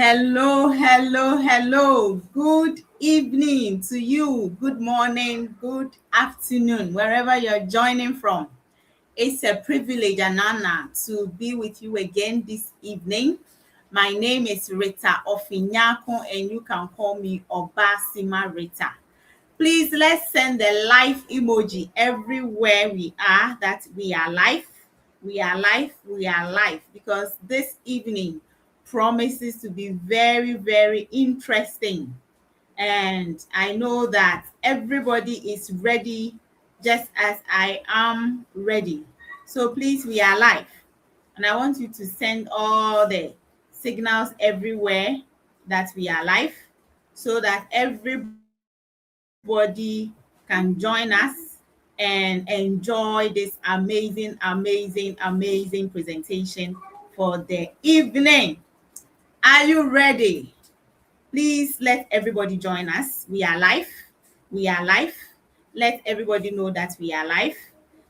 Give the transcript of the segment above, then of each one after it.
Hello, hello, hello. Good evening to you. Good morning, good afternoon, wherever you're joining from. It's a privilege and honor to be with you again this evening. My name is Rita Ofinyako, and you can call me Obasima Rita. Please let's send the life emoji everywhere we are that we are live. We are live, we are live because this evening promises to be very, very interesting. And I know that everybody is ready just as I am ready. So please, we are live. And I want you to send all the signals everywhere that we are live so that everybody can join us and enjoy this amazing, amazing, amazing presentation for the evening. Are you ready? Please let everybody join us. We are live. We are live. Let everybody know that we are live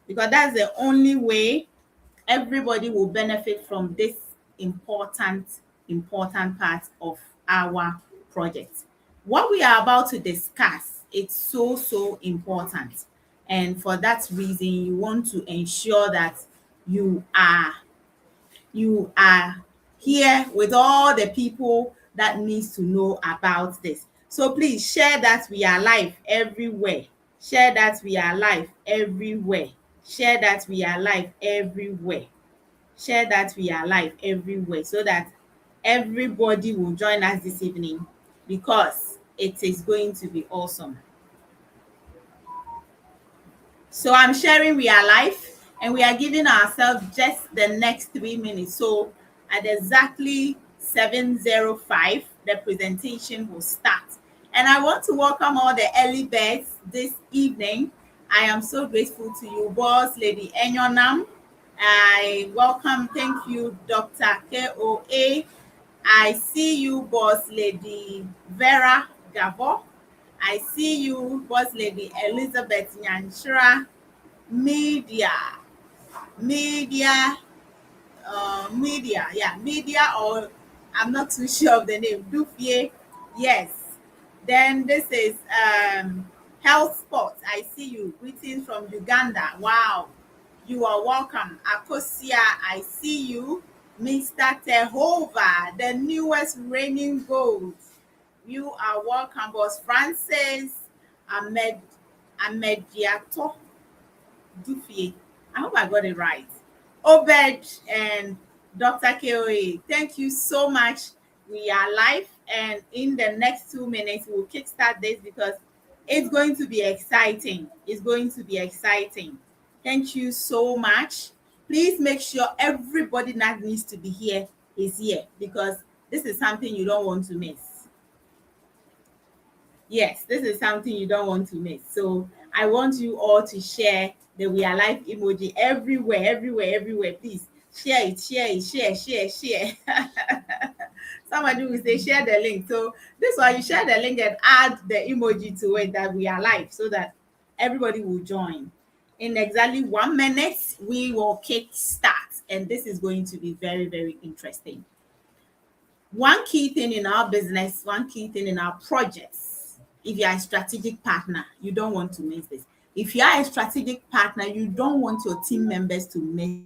because that's the only way everybody will benefit from this important, important part of our project. What we are about to discuss, it's so, so important. And for that reason, you want to ensure that you are you are here with all the people that needs to know about this. So please share that we are live everywhere. Share that we are live everywhere. Share that we are live everywhere. Share that we are live everywhere so that everybody will join us this evening because it is going to be awesome. So I'm sharing we are live and we are giving ourselves just the next 3 minutes. So at exactly 7:05, the presentation will start. And I want to welcome all the early birds this evening. I am so grateful to you, boss lady Enyonam. I welcome, thank you, Dr. KOA. I see you, boss lady Vera Gabo. I see you, boss lady Elizabeth Nyanshira. Media, media, media, or I'm not too sure of the name. Dufie, yes. Then this is Health Sports. I see you. Greetings from Uganda. Wow, you are welcome. Akosia, I see you. Mr. Tehova, the newest reigning gold. You are welcome, boss Francis Amediato Dufie. I hope I got it right. Obed and Dr. KOA, thank you so much. We are live, and in the next 2 minutes, we'll kickstart this because it's going to be exciting. It's going to be exciting. Thank you so much. Please make sure everybody that needs to be here is here because this is something you don't want to miss. Yes, this is something you don't want to miss. So I want you all to share the we are live emoji everywhere, everywhere, everywhere. Please share it, share it, share. Somebody will say share the link. So this one you share the link and add the emoji to it that we are live so that everybody will join. In exactly 1 minute, we will kick start, and this is going to be very, very interesting. One key thing in our business, one key thing in our projects, if you are a strategic partner, you don't want to miss this. If you are a strategic partner, you don't want your team members to miss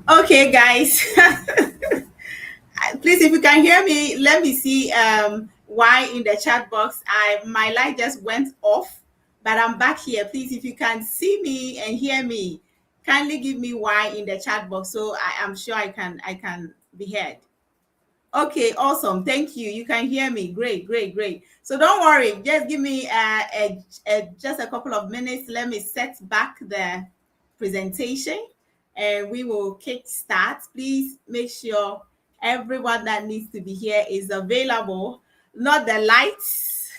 Okay, guys. Please, if you can hear me, let me see why in the chat box. My light just went off, but I'm back here. Please, if you can see me and hear me, kindly give me why in the chat box so I am sure I can be heard. Okay, awesome. Thank you. You can hear me. Great, great, great. So don't worry. Just give me just a couple of minutes. Let me set back the presentation and we will kick start. Please make sure everyone that needs to be here is available. Not the lights,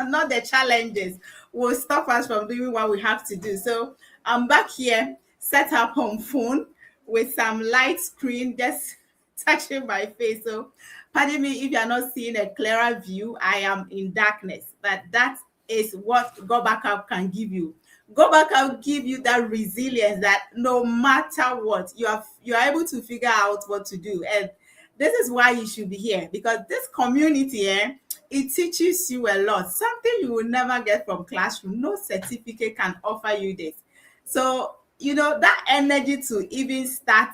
not the challenges will stop us from doing what we have to do. So I'm back here, set up on phone with some light screen, just touching my face. So pardon me if you're not seeing a clearer view. I am in darkness, but that is what Go Back Up can give you. Go Back Up give you that resilience that no matter what, you are able to figure out what to do. And this is why you should be here, because this community, it teaches you a lot. Something you will never get from classroom. No certificate can offer you this. So that energy to even start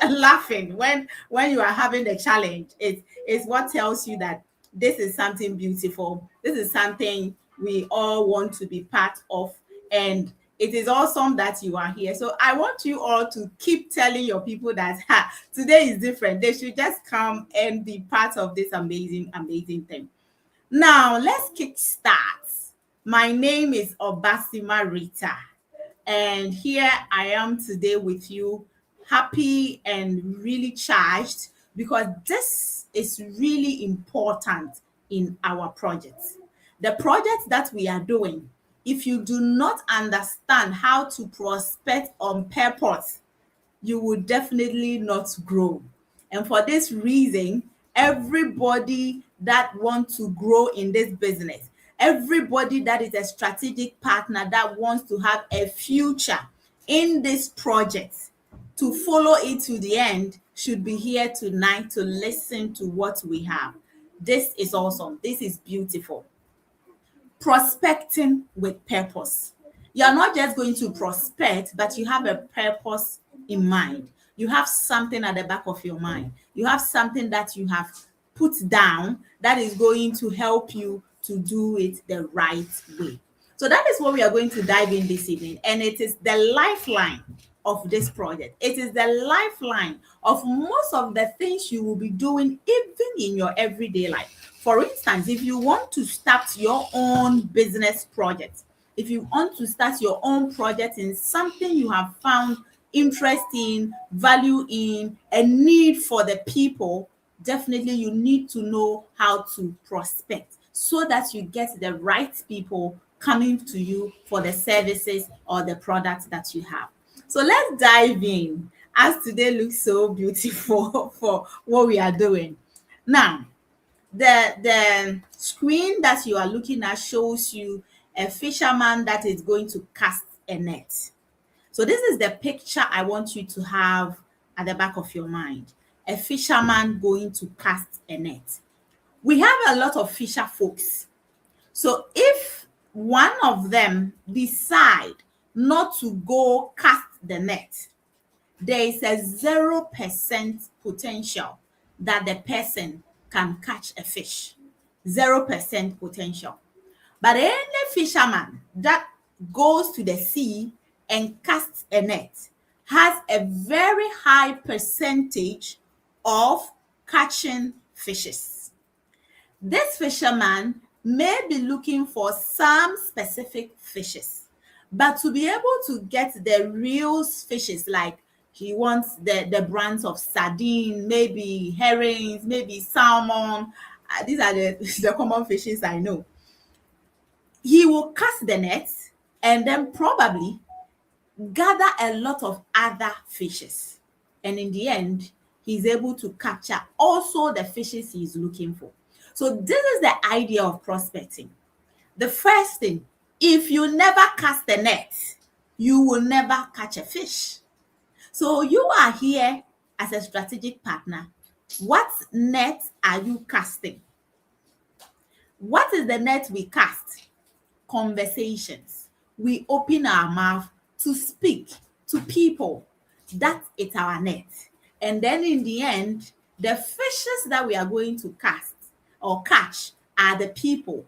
laughing when you are having the challenge is what tells you that this is something beautiful. This is something we all want to be part of, and it is awesome that you are here. So I want you all to keep telling your people that today is different. They should just come and be part of this amazing, amazing thing. Now let's kick start. My name is Obasima Rita, and here I am today with you, happy and really charged because this is really important in our project. The project that we are doing, if you do not understand how to prospect on purpose, you will definitely not grow. And for this reason, everybody that wants to grow in this business, everybody that is a strategic partner that wants to have a future in this project, to follow it to the end, should be here tonight to listen to what we have. This is awesome. This is beautiful. Prospecting with purpose. You're not just going to prospect, but you have a purpose in mind. You have something at the back of your mind. You have something that you have put down that is going to help you to do it the right way. So that is what we are going to dive in this evening. And it is the lifeline of this project. It is the lifeline of most of the things you will be doing even in your everyday life. For instance, if you want to start your own business project, if you want to start your own project in something you have found interest in, value in, a need for the people, definitely you need to know how to prospect so that you get the right people coming to you for the services or the products that you have. So let's dive in as today looks so beautiful for what we are doing. Now, the screen that you are looking at shows you a fisherman that is going to cast a net. So this is the picture I want you to have at the back of your mind. A fisherman going to cast a net. We have a lot of fisher folks. So if one of them decide not to go cast the net, there is a 0% potential that the person can catch a fish. 0% potential. But any fisherman that goes to the sea and casts a net has a very high percentage of catching fishes. This fisherman may be looking for some specific fishes, but to be able to get the real fishes, like he wants the brands of sardine, maybe herrings, maybe salmon. These are the common fishes I know. He will cast the net and then probably gather a lot of other fishes. And in the end, he's able to capture also the fishes he's looking for. So this is the idea of prospecting. The first thing, if you never cast the net, you will never catch a fish. So you are here as a strategic partner. What net are you casting? What is the net we cast? Conversations. We open our mouth to speak to people. That is our net. And then in the end, the fishes that we are going to cast or catch are the people.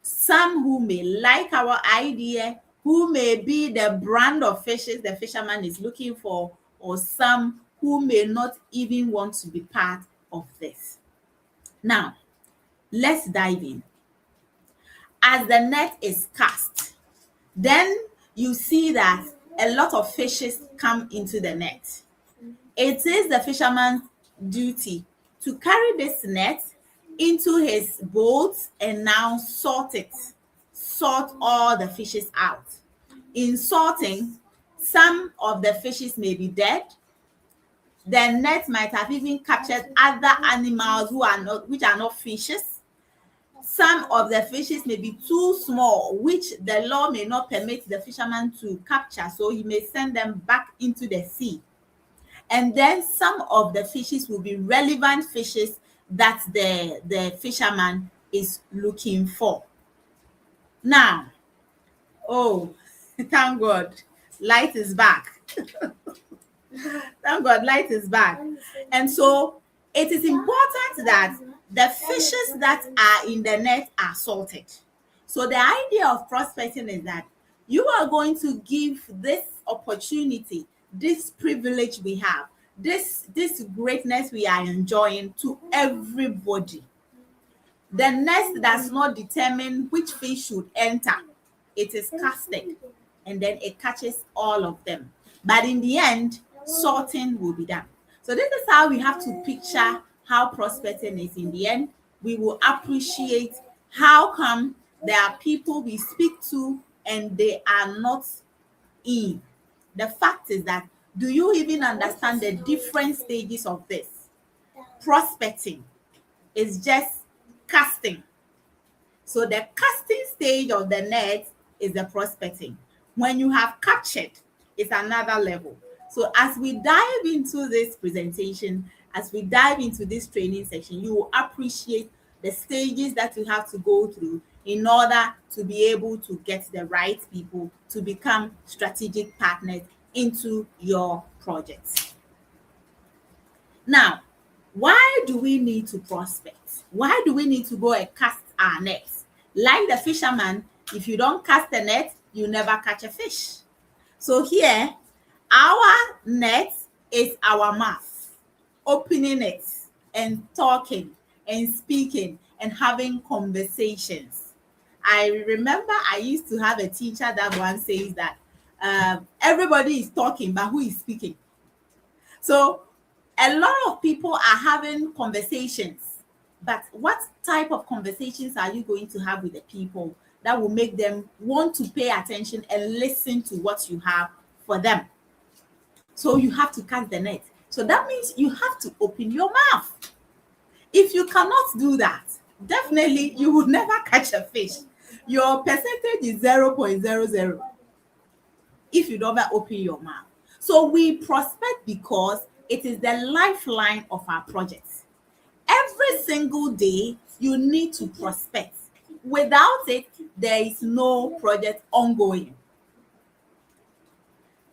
Some who may like our idea, who may be the brand of fishes the fisherman is looking for, or some who may not even want to be part of this. Now, let's dive in. As the net is cast, then you see that a lot of fishes come into the net. It is the fisherman's duty to carry this net into his boat and now sort it. Sort all the fishes out. In sorting, some of the fishes may be dead. The net might have even captured other animals which are not fishes. Some of the fishes may be too small, which the law may not permit the fisherman to capture, so he may send them back into the sea. And then some of the fishes will be relevant fishes that the fisherman is looking for. Now, oh, thank God, light is back. Thank God, light is back. And so it is important that the fishes that are in the net are salted. So the idea of prospecting is that you are going to give this opportunity, this privilege we have, this greatness we are enjoying to everybody. The nest does not determine which fish should enter. It is casted, and then it catches all of them. But in the end, sorting will be done. So this is how we have to picture how prospecting is in the end. We will appreciate how come there are people we speak to and they are not in. The fact is that, do you even understand the different stages of this? Prospecting is just casting. So the casting stage of the net is the prospecting. When you have captured, it's another level. So as we dive into this presentation, as we dive into this training section, you will appreciate the stages that you have to go through in order to be able to get the right people to become strategic partners into your projects. Now, why do we need to prospect? Why do we need to go and cast our nets? Like the fisherman, if you don't cast a net, you never catch a fish. So here, our net is our mouth, opening it and talking and speaking and having conversations. I remember I used to have a teacher that once says that everybody is talking, but who is speaking? So a lot of people are having conversations, but what type of conversations are you going to have with the people that will make them want to pay attention and listen to what you have for them? So you have to cast the net. So that means you have to open your mouth. If you cannot do that, definitely you would never catch a fish. Your percentage is 0.00 if you don't open your mouth. So we prospect because it is the lifeline of our projects. Every single day, you need to prospect. Without it, there is no project ongoing.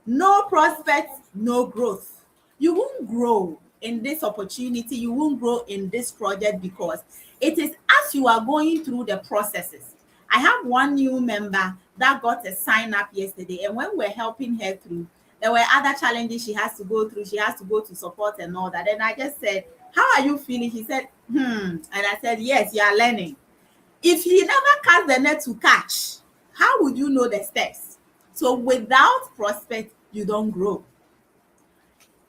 No prospect, no growth. You won't grow in this opportunity. You won't grow in this project because it is as you are going through the processes. I have one new member that got a sign up yesterday, and when we're helping her through, there were other challenges she has to go through. She has to go to support and all that. And I just said, how are you feeling? He said, And I said, yes, you are learning. If you never cast the net to catch, how would you know the steps? So without prospect, you don't grow.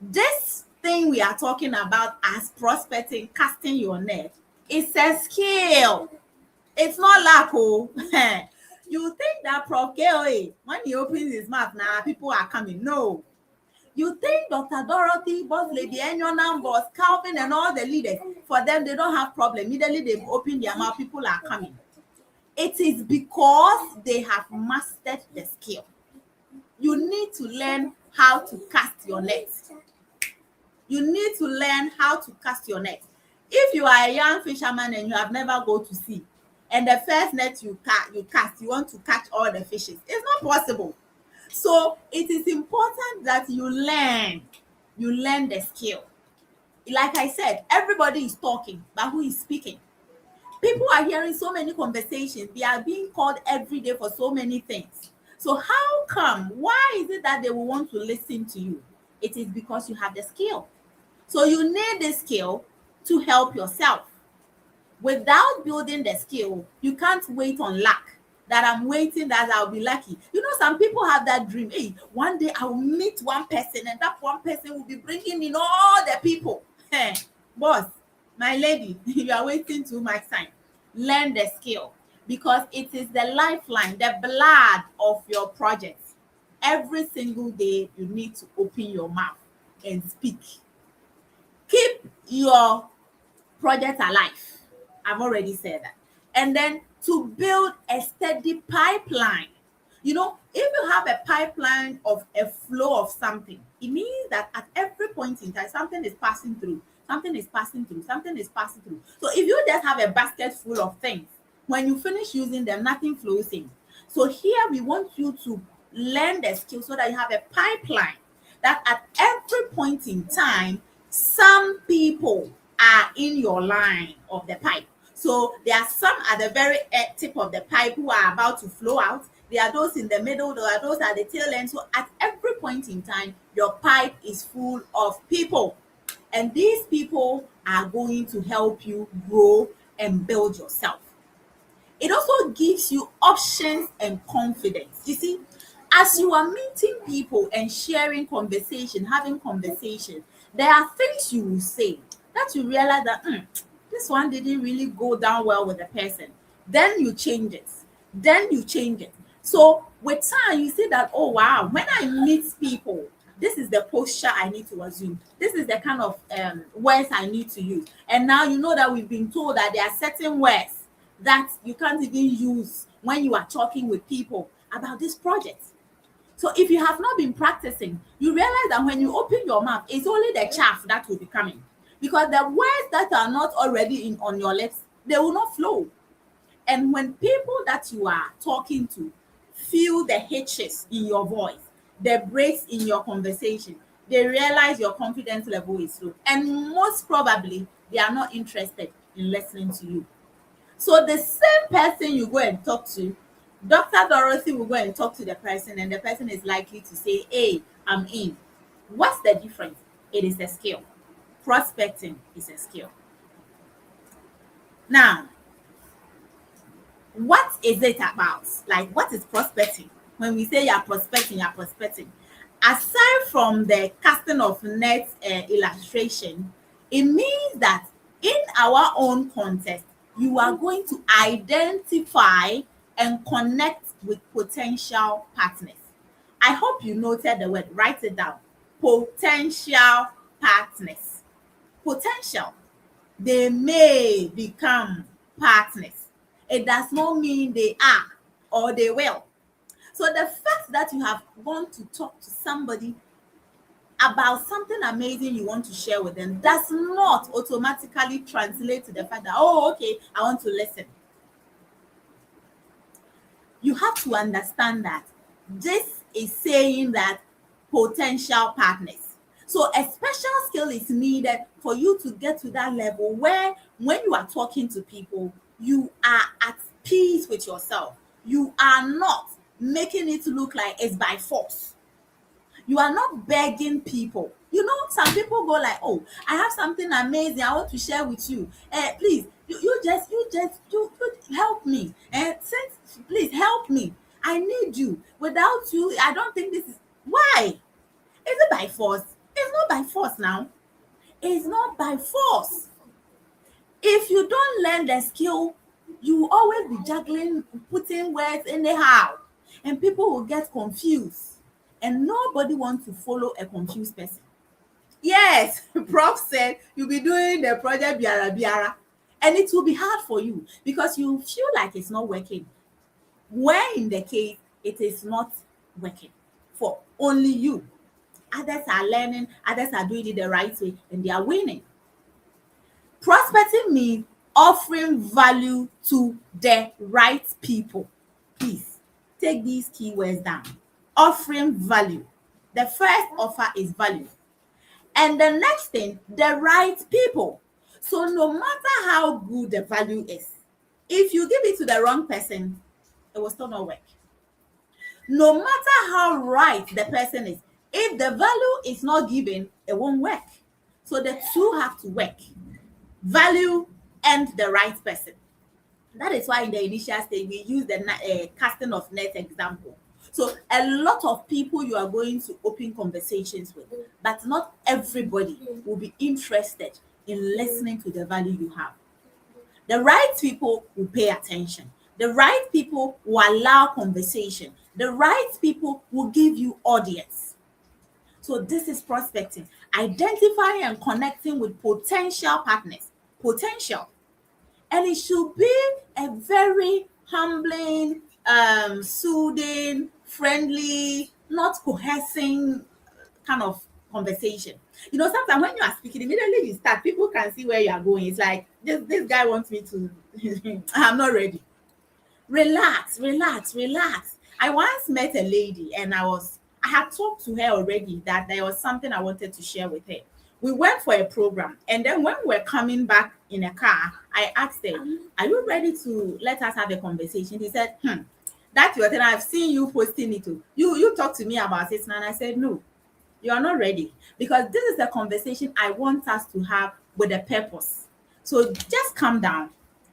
This thing we are talking about as prospecting, casting your net, it's a skill. It's not luck. Oh. You think that Prof. KOA, when he opens his mouth now, people are coming. No. You think Dr. Dorothy, Boss Lady, Enyonan, Boss Calvin, and all the leaders, for them, they don't have problem. Immediately they open their mouth, people are coming. It is because they have mastered the skill. You need to learn how to cast your net. You need to learn how to cast your net. If you are a young fisherman and you have never go to sea, and the first net you cast, you want to catch all the fishes, it's not possible. So it is important that you learn the skill. Like I said, everybody is talking, but who is speaking? People are hearing so many conversations. They are being called every day for so many things. So how come? Why is it that they will want to listen to you? It is because you have the skill. So you need the skill to help yourself. Without building the skill, you can't wait on luck. That I'm waiting that I'll be lucky. You know, some people have that dream. Hey, one day I'll meet one person, and that one person will be bringing in all the people. Hey, boss, my lady, you are waiting too much time. Learn the skill because it is the lifeline, the blood of your project. Every single day, you need to open your mouth and speak. Keep your project alive. I've already said that. And then to build a steady pipeline. You know, if you have a pipeline of a flow of something, it means that at every point in time, something is passing through, something is passing through, something is passing through. So if you just have a basket full of things, when you finish using them, nothing flows in. So here we want you to learn the skill so that you have a pipeline that at every point in time, some people are in your line of the pipe. So there are some at the very tip of the pipe who are about to flow out. There are those in the middle, there are those at the tail end. So at every point in time, your pipe is full of people. And these people are going to help you grow and build yourself. It also gives you options and confidence. You see, as you are meeting people and sharing conversation, having conversation, there are things you will say that you realize that this one didn't really go down well with the person. Then you change it. Then you change it. So with time, you see that, oh wow, when I meet people, this is the posture I need to assume. This is the kind of words I need to use. And now you know that we've been told that there are certain words that you can't even use when you are talking with people about this project. So if you have not been practicing, you realize that when you open your mouth, it's only the chaff that will be coming. Because the words that are not already in on your lips, they will not flow. And when people that you are talking to feel the hitches in your voice, the breaks in your conversation, they realize your confidence level is low. And most probably, they are not interested in listening to you. So the same person you go and talk to, Dr. Dorothy will go and talk to the person, and the person is likely to say, hey, I'm in. What's the difference? It is a skill. Prospecting is a skill. Now, what is it about? Like, what is prospecting? When we say you're prospecting, you're prospecting. Aside from the casting of net illustration, it means that in our own context, you are going to identify and connect with potential partners. I hope you noted the word, write it down. Potential partners. Potential. They may become partners. It does not mean they are or they will. So the fact that you have gone to talk to somebody about something amazing you want to share with them does not automatically translate to the fact that, oh, okay, I want to listen. You have to understand that this is saying that potential partners. So a special skill is needed for you to get to that level where when you are talking to people, you are at peace with yourself. You are not making it look like it's by force. You are not begging people. You know, some people go like, oh, I have something amazing I want to share with you. Please, you help me. Since please help me. I need you. Without you, I don't think this is why. Is it by force? It's not by force now. It's not by force. If you don't learn the skill, you will always be juggling, putting words anyhow, and people will get confused. And nobody wants to follow a confused person. Yes, Prof said you'll be doing the project biara biara, and it will be hard for you because you feel like it's not working. Where in the case it is not working for only you. Others are learning, others are doing it the right way, and they are winning. Prospecting means offering value to the right people. Please take these keywords down. offering value. The first offer is value. And the next thing, the right people. So no matter how good the value is, if you give it to the wrong person, it will still not work. No matter how right the person is, if the value is not given, it won't work. So the two have to work: value and the right person. That is why in the initial stage we use the casting of net example. So a lot of people you are going to open conversations with, but not everybody will be interested in listening to the value you have. The right people will pay attention. The right people will allow conversation. The right people will give you audience. So this is prospecting, identifying and connecting with potential partners. Potential. And it should be a very humbling, soothing, friendly, not coercing kind of conversation. You know, sometimes when you are speaking, immediately you start, people can see where you are going. It's like, this guy wants me to, I'm not ready. Relax, relax, relax. I once met a lady and I had talked to her already that there was something I wanted to share with her. We went for a program, and then when we were coming back in a car, I asked her, "Are you ready to let us have a conversation?" He said, "That's your thing. I've seen you posting it too. You talk to me about it." And I said, "No, you are not ready, because this is a conversation I want us to have with a purpose. So just calm down.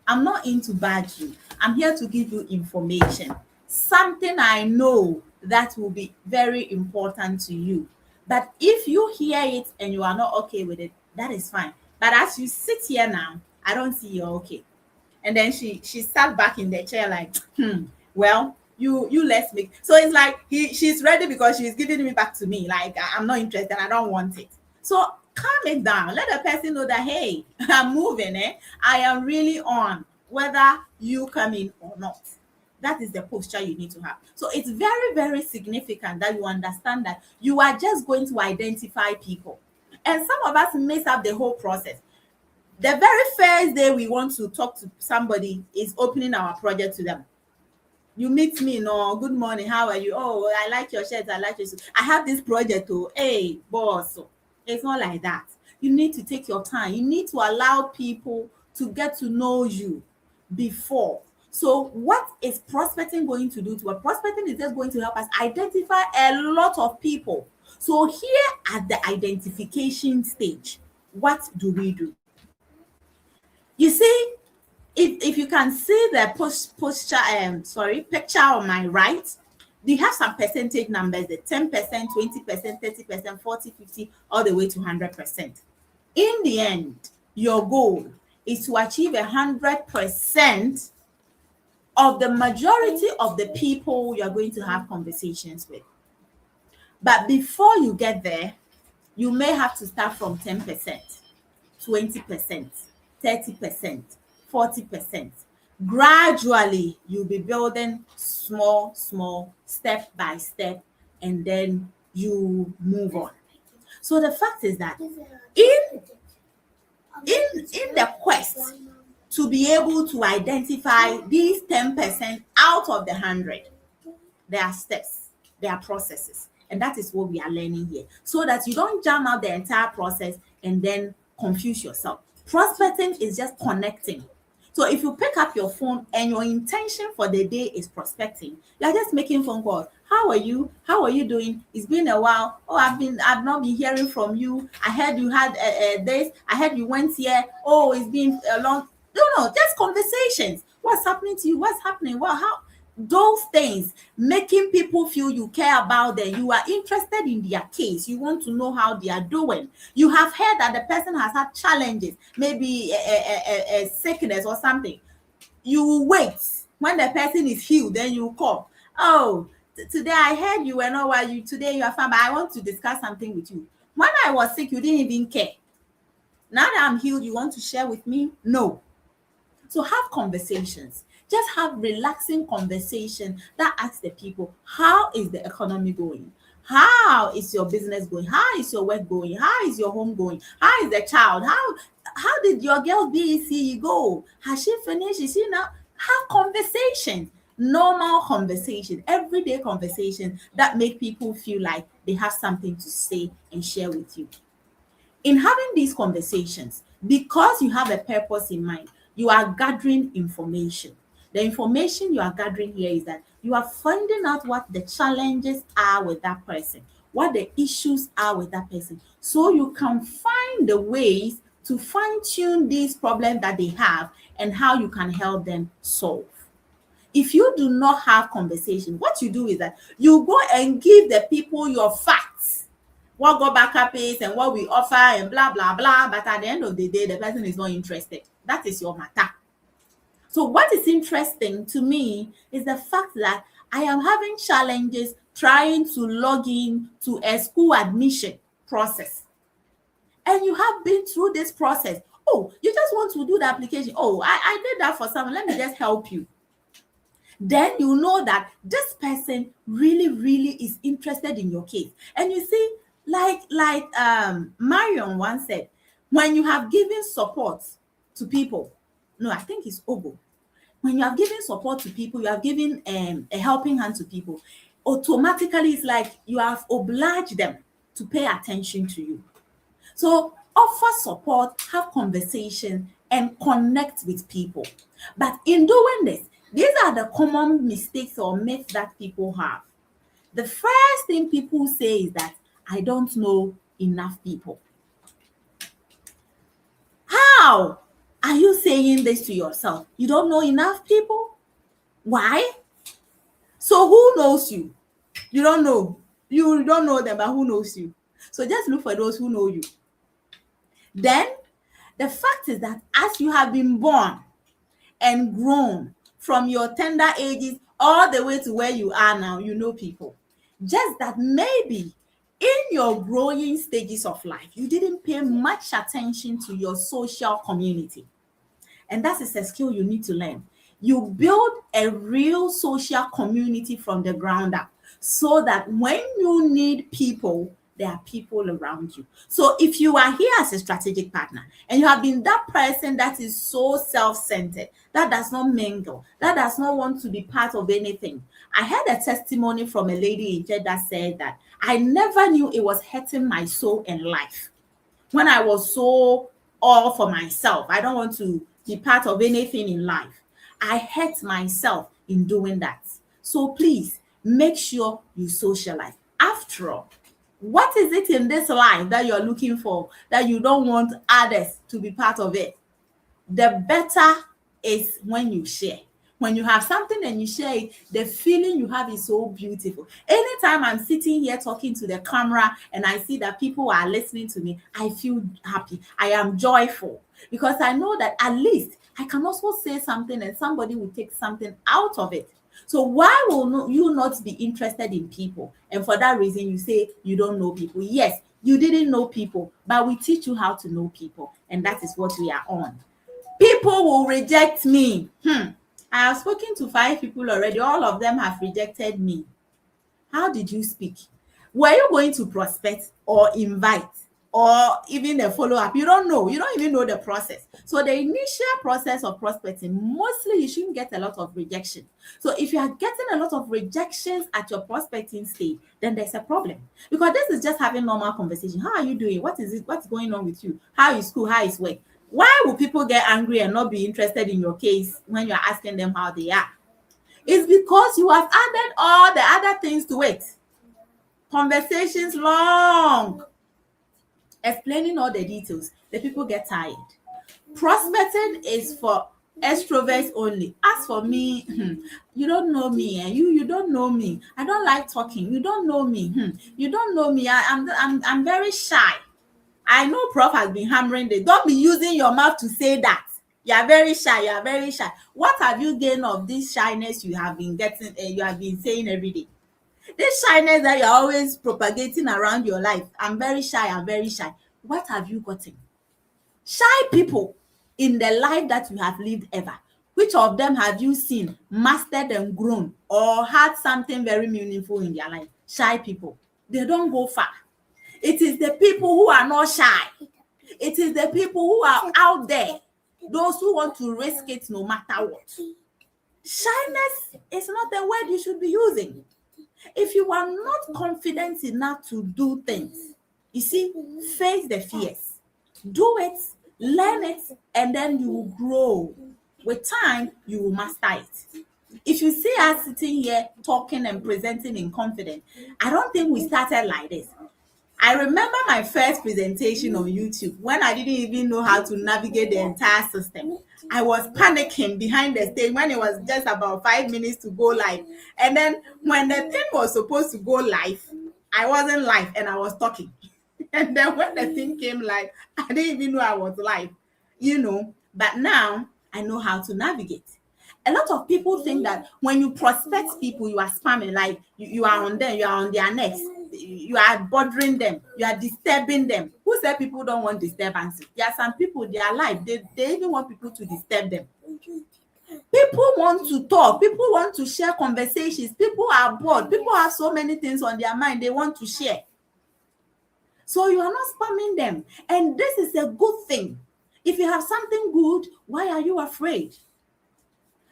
I'm not in to badge you. I'm here to give you information, something I know that will be very important to you. But if you hear it and you are not okay with it, that is fine. But as you sit here now, I don't see you're okay." And then she sat back in the chair like, well, you let's make. So it's like she's ready because she's giving me back to me. Like, I'm not interested, I don't want it. So calm it down. Let the person know that, hey, I'm moving, I am really on, whether you come in or not. That is the posture you need to have. So it's very, very significant that you understand that you are just going to identify people. And some of us mess up the whole process. The very first day we want to talk to somebody is opening our project to them. You meet me, no, good morning, how are you? Oh, I like your shirt, I like your suit. I have this project, oh, hey, boss. It's not like that. You need to take your time. You need to allow people to get to know you before. So what is prospecting going to do to us? Prospecting is just going to help us identify a lot of people. So here at the identification stage, what do we do? You see, if you can see the picture on my right, they have some percentage numbers, the 10%, 20%, 30%, 40, 50, all the way to 100%. In the end, your goal is to achieve 100% of the majority of the people you're going to have conversations with. But before you get there, you may have to start from 10%, 20%, 30%, 40%. Gradually, you'll be building small, step by step, and then you move on. So the fact is that in the quest to be able to identify these 10% out of the 100, there are steps, there are processes, and that is what we are learning here, so that you don't jam out the entire process and then confuse yourself. Prospecting is just connecting. So if you pick up your phone and your intention for the day is prospecting, you're just making phone calls. How are you? How are you doing? It's been a while. Oh, I've not been hearing from you. I heard you had this. I heard you went here. Oh, it's been a long. No, just conversations. What's happening to you? What's happening? Well, how? Those things, making people feel you care about them, you are interested in their case, you want to know how they are doing. You have heard that the person has had challenges, maybe a sickness or something. You will wait. When the person is healed, then you call. Oh, today I heard you were not well. Today you are fine, but I want to discuss something with you. When I was sick, you didn't even care. Now that I'm healed, you want to share with me? No. So have conversations. Just have relaxing conversation that asks the people, how is the economy going? How is your business going? How is your work going? How is your home going? How is the child? How did your girl BECE go? Has she finished? Is she now? Have conversations. Normal conversation, everyday conversation that make people feel like they have something to say and share with you. In having these conversations, because you have a purpose in mind, you are gathering information. The information you are gathering here is that you are finding out what the challenges are with that person, what the issues are with that person, so you can find the ways to fine tune these problems that they have and how you can help them solve. If you do not have conversation, what you do is that you go and give the people your facts, what go backup is and what we offer and blah blah blah, but at the end of the day the person is not interested. That is your matter. So what is interesting to me is the fact that I am having challenges trying to log in to a school admission process, and you have been through this process. Oh, you just want to do the application. Oh, I did that for someone, let me just help you. Then you know that this person really really is interested in your case. And you see, like Marion once said, when you have given support to people, no, I think it's Ogo, when you have given support to people, you have given a helping hand to people, automatically it's like you have obliged them to pay attention to you. So offer support, have conversation, and connect with people. But in doing this, these are the common mistakes or myths that people have. The first thing people say is that I don't know enough people. How are you saying this to yourself? You don't know enough people? Why? So who knows you? You don't know. You don't know them, but who knows you? So just look for those who know you. Then the fact is that as you have been born and grown from your tender ages all the way to where you are now, you know people. Just that maybe in your growing stages of life, you didn't pay much attention to your social community. And that is a skill you need to learn. You build a real social community from the ground up so that when you need people, there are people around you. So if you are here as a strategic partner and you have been that person that is so self-centered, that does not mingle, that does not want to be part of anything. I heard a testimony from a lady in church that said that I never knew it was hurting my soul and life when I was so all for myself. I don't want to be part of anything in life. I hurt myself in doing that. So please make sure you socialize. After all, what is it in this life that you're looking for that you don't want others to be part of it? The better is when you share. When you have something and you share it, the feeling you have is so beautiful. Anytime I'm sitting here talking to the camera and I see that people are listening to me, I feel happy. I am joyful because I know that at least I can also say something and somebody will take something out of it. So why will you not be interested in people? And for that reason, you say you don't know people. Yes, you didn't know people, but we teach you how to know people. And that is what we are on. People will reject me. I have spoken to 5 people already. All of them have rejected me. How did you speak? Were you going to prospect or invite or even a follow-up? You don't know. You don't even know the process. So the initial process of prospecting, mostly you shouldn't get a lot of rejection. So if you are getting a lot of rejections at your prospecting stage, then there's a problem. Because this is just having normal conversation. How are you doing? What is it? What's going on with you? How is school? How is work? Why will people get angry and not be interested in your case when you're asking them how they are? It's because you have added all the other things to it. Conversations long, explaining all the details. The people get tired. Prospecting is for extroverts only. As for me, you don't know me, and you don't know me. I don't like talking. You don't know me. You don't know me. I'm very shy. I know Prof has been hammering this. Don't be using your mouth to say that. You are very shy. You are very shy. What have you gained of this shyness you have been getting? You have been saying every day. This shyness that you're always propagating around your life. I'm very shy. I'm very shy. What have you gotten? Shy people in the life that you have lived ever. Which of them have you seen, mastered and grown, or had something very meaningful in their life? Shy people. They don't go far. It is the people who are not shy. It is the people who are out there. Those who want to risk it no matter what. Shyness is not the word you should be using. If you are not confident enough to do things, you see, face the fears, do it, learn it, and then you will grow. With time, you will master it. If you see us sitting here talking and presenting in confidence, I don't think we started like this. I remember my first presentation on YouTube when I didn't even know how to navigate the entire system. I was panicking behind the stage when it was just about 5 minutes to go live. And then when the thing was supposed to go live, I wasn't live and I was talking. And then when the thing came live, I didn't even know I was live, you know. But now I know how to navigate. A lot of people think that when you prospect people, you are spamming, like you are on them, you are on their necks, you are bothering them, you are disturbing them. Who said people don't want disturbance? There are some people, they are alive, they even want people to disturb them. People want to talk, people want to share conversations, people are bored, people have so many things on their mind they want to share. So you are not spamming them. And this is a good thing. If you have something good, why are you afraid?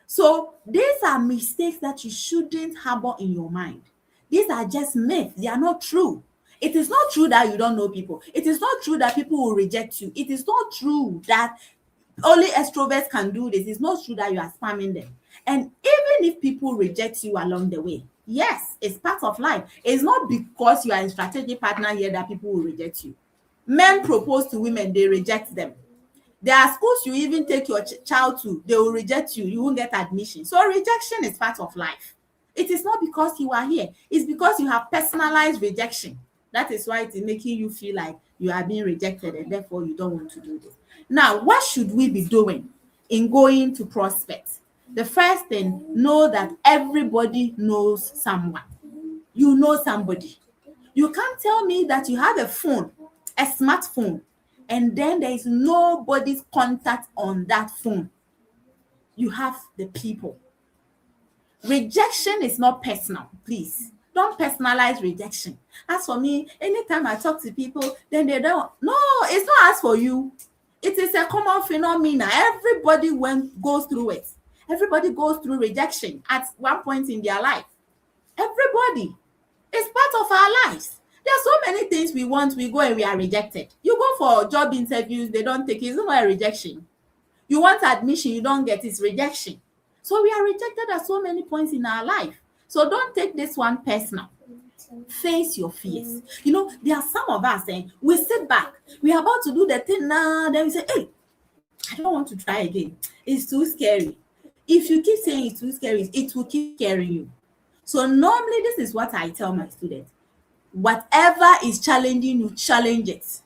So these are mistakes that you shouldn't harbor in your mind. These are just myths. They are not true. It is not true that you don't know people. It is not true that people will reject you. It is not true that only extroverts can do this. It's not true that you are spamming them. And even if people reject you along the way, yes, it's part of life. It's not because you are a strategic partner here that people will reject you. Men propose to women, they reject them. There are schools you even take your child to, they will reject you, you won't get admission. So rejection is part of life. It is not because you are here, it's because you have personalized rejection. That is why it is making you feel like you are being rejected and therefore you don't want to do this. Now, what should we be doing in going to prospect? The first thing, know that everybody knows someone. You know somebody. You can't tell me that you have a phone, a smartphone, and then there is nobody's contact on that phone. You have the people. Rejection is not personal, please. Don't personalize rejection. As for me, anytime I talk to people, then they don't. No, it's not as for you. It is a common phenomenon. Everybody goes through it. Everybody goes through rejection at one point in their life. Everybody. It's part of our lives. There are so many things we want, we go and we are rejected. You go for job interviews, they don't take it. It's not a rejection. You want admission, you don't get it. It's rejection. So we are rejected at so many points in our life. So don't take this one personal. Face your fears. You know, there are some of us saying, we sit back, we are about to do the thing now, then we say, hey, I don't want to try again. It's too scary. If you keep saying it's too scary, it will keep scaring you. So normally, this is what I tell my students. Whatever is challenging you, challenge it.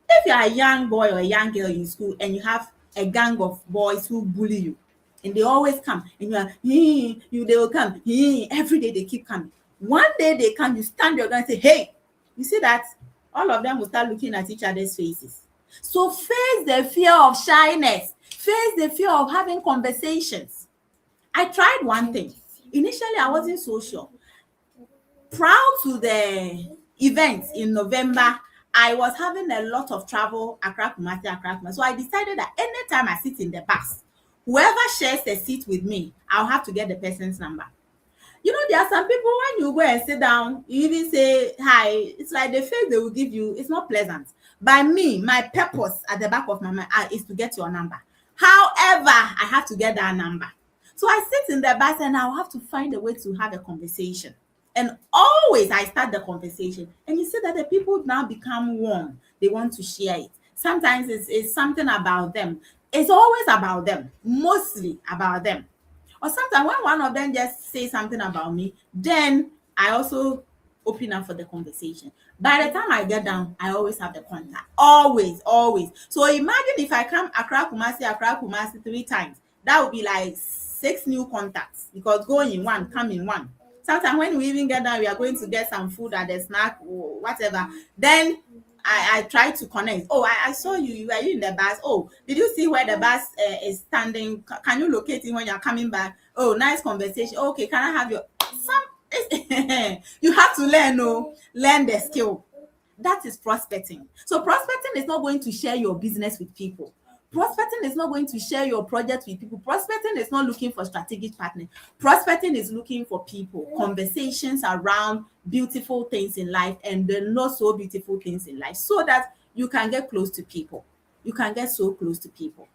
If you are a young boy or a young girl in school and you have a gang of boys who bully you, and they always come, and you are, they will come, every day they keep coming. One day they come, you stand your ground and say, hey, you see that? All of them will start looking at each other's faces. So face the fear of shyness. Face the fear of having conversations. I tried one thing. Initially, I wasn't so sure. Prior to the event in November, I was having a lot of travel, Accra, Kumasi. So I decided that anytime I sit in the bus, whoever shares a seat with me, I'll have to get the person's number. You know, there are some people, when you go and sit down, you even say hi, it's like the face they will give you, it's not pleasant. By me, my purpose at the back of my mind is to get your number. However, I have to get that number. So I sit in the bus and I'll have to find a way to have a conversation. And always I start the conversation. And you see that the people now become warm. They want to share it. Sometimes it's something about them. It's always about them, mostly about them. Or sometimes when one of them just say something about me, then I also open up for the conversation. By the time I get down, I always have the contact. Always, always. So imagine if I come Accra Kumasi 3 times. That would be like 6 new contacts, because go in one, come in one. Sometimes when we even get down, we are going to get some food at the snack or whatever. Then I try to connect. Oh, I saw you. Were you in the bus? Oh, did you see where the bus is standing? Can you locate it when you're coming back? Oh, nice conversation. Okay, can I have your you have to learn the skill. That is prospecting. So prospecting is not going to share your business with people. Prospecting is not going to share your project with people. Prospecting is not looking for strategic partners. Prospecting is looking for people, conversations around beautiful things in life and the not so beautiful things in life, so that you can get close to people. You can get so close to people.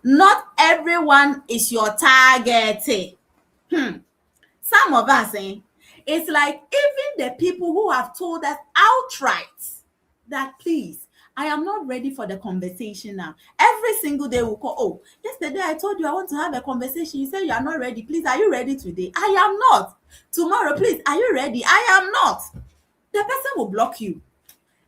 Not everyone is your target. Some of us, it's like even the people who have told us outright that, please, I am not ready for the conversation now. Every single day we'll call, oh, yesterday I told you I want to have a conversation. You said you are not ready. Please, are you ready today? I am not. Tomorrow, please, are you ready? I am not. The person will block you.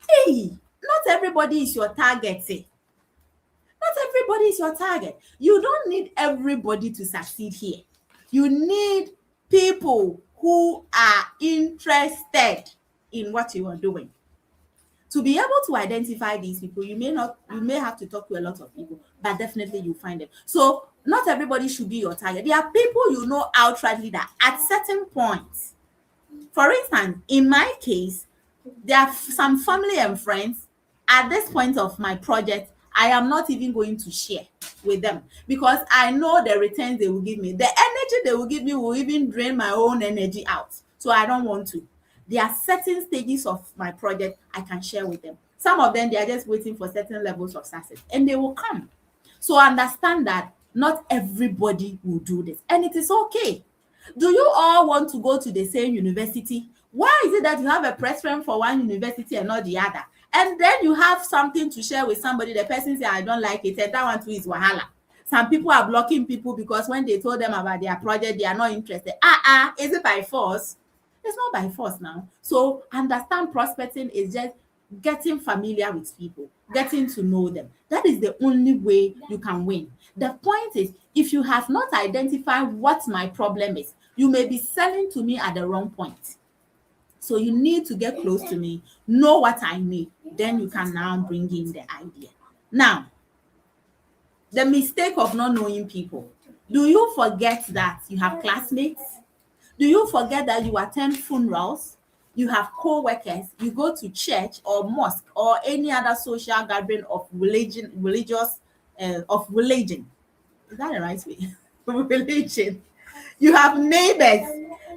Hey, not everybody is your target. Not everybody is your target. You don't need everybody to succeed here. You need people who are interested in what you are doing. To be able to identify these people, you may have to talk to a lot of people, but definitely you find them. So not everybody should be your target. There are people you know outrightly that at certain points, for instance, in my case, there are some family and friends at this point of my project, I am not even going to share with them because I know the returns they will give me. The energy they will give me will even drain my own energy out. So I don't want to. There are certain stages of my project I can share with them. Some of them, they are just waiting for certain levels of success and they will come. So understand that not everybody will do this, and it is okay. Do you all want to go to the same university? Why is it that you have a preference for one university and not the other? And then you have something to share with somebody, the person say, I don't like it, and that one too is wahala. Some people are blocking people because when they told them about their project, they are not interested. Is it by force? It's not by force now. So understand, prospecting is just getting familiar with people, getting to know them. That is the only way you can win. The point is, if you have not identified what my problem is, you may be selling to me at the wrong point. So you need to get close to me, know what I need, then you can now bring in the idea. Now, the mistake of not knowing people. Do you forget that you have classmates? Do you forget that you attend funerals? You have co-workers, you go to church or mosque or any other social gathering of religion. Is that the right way? Religion. You have neighbors.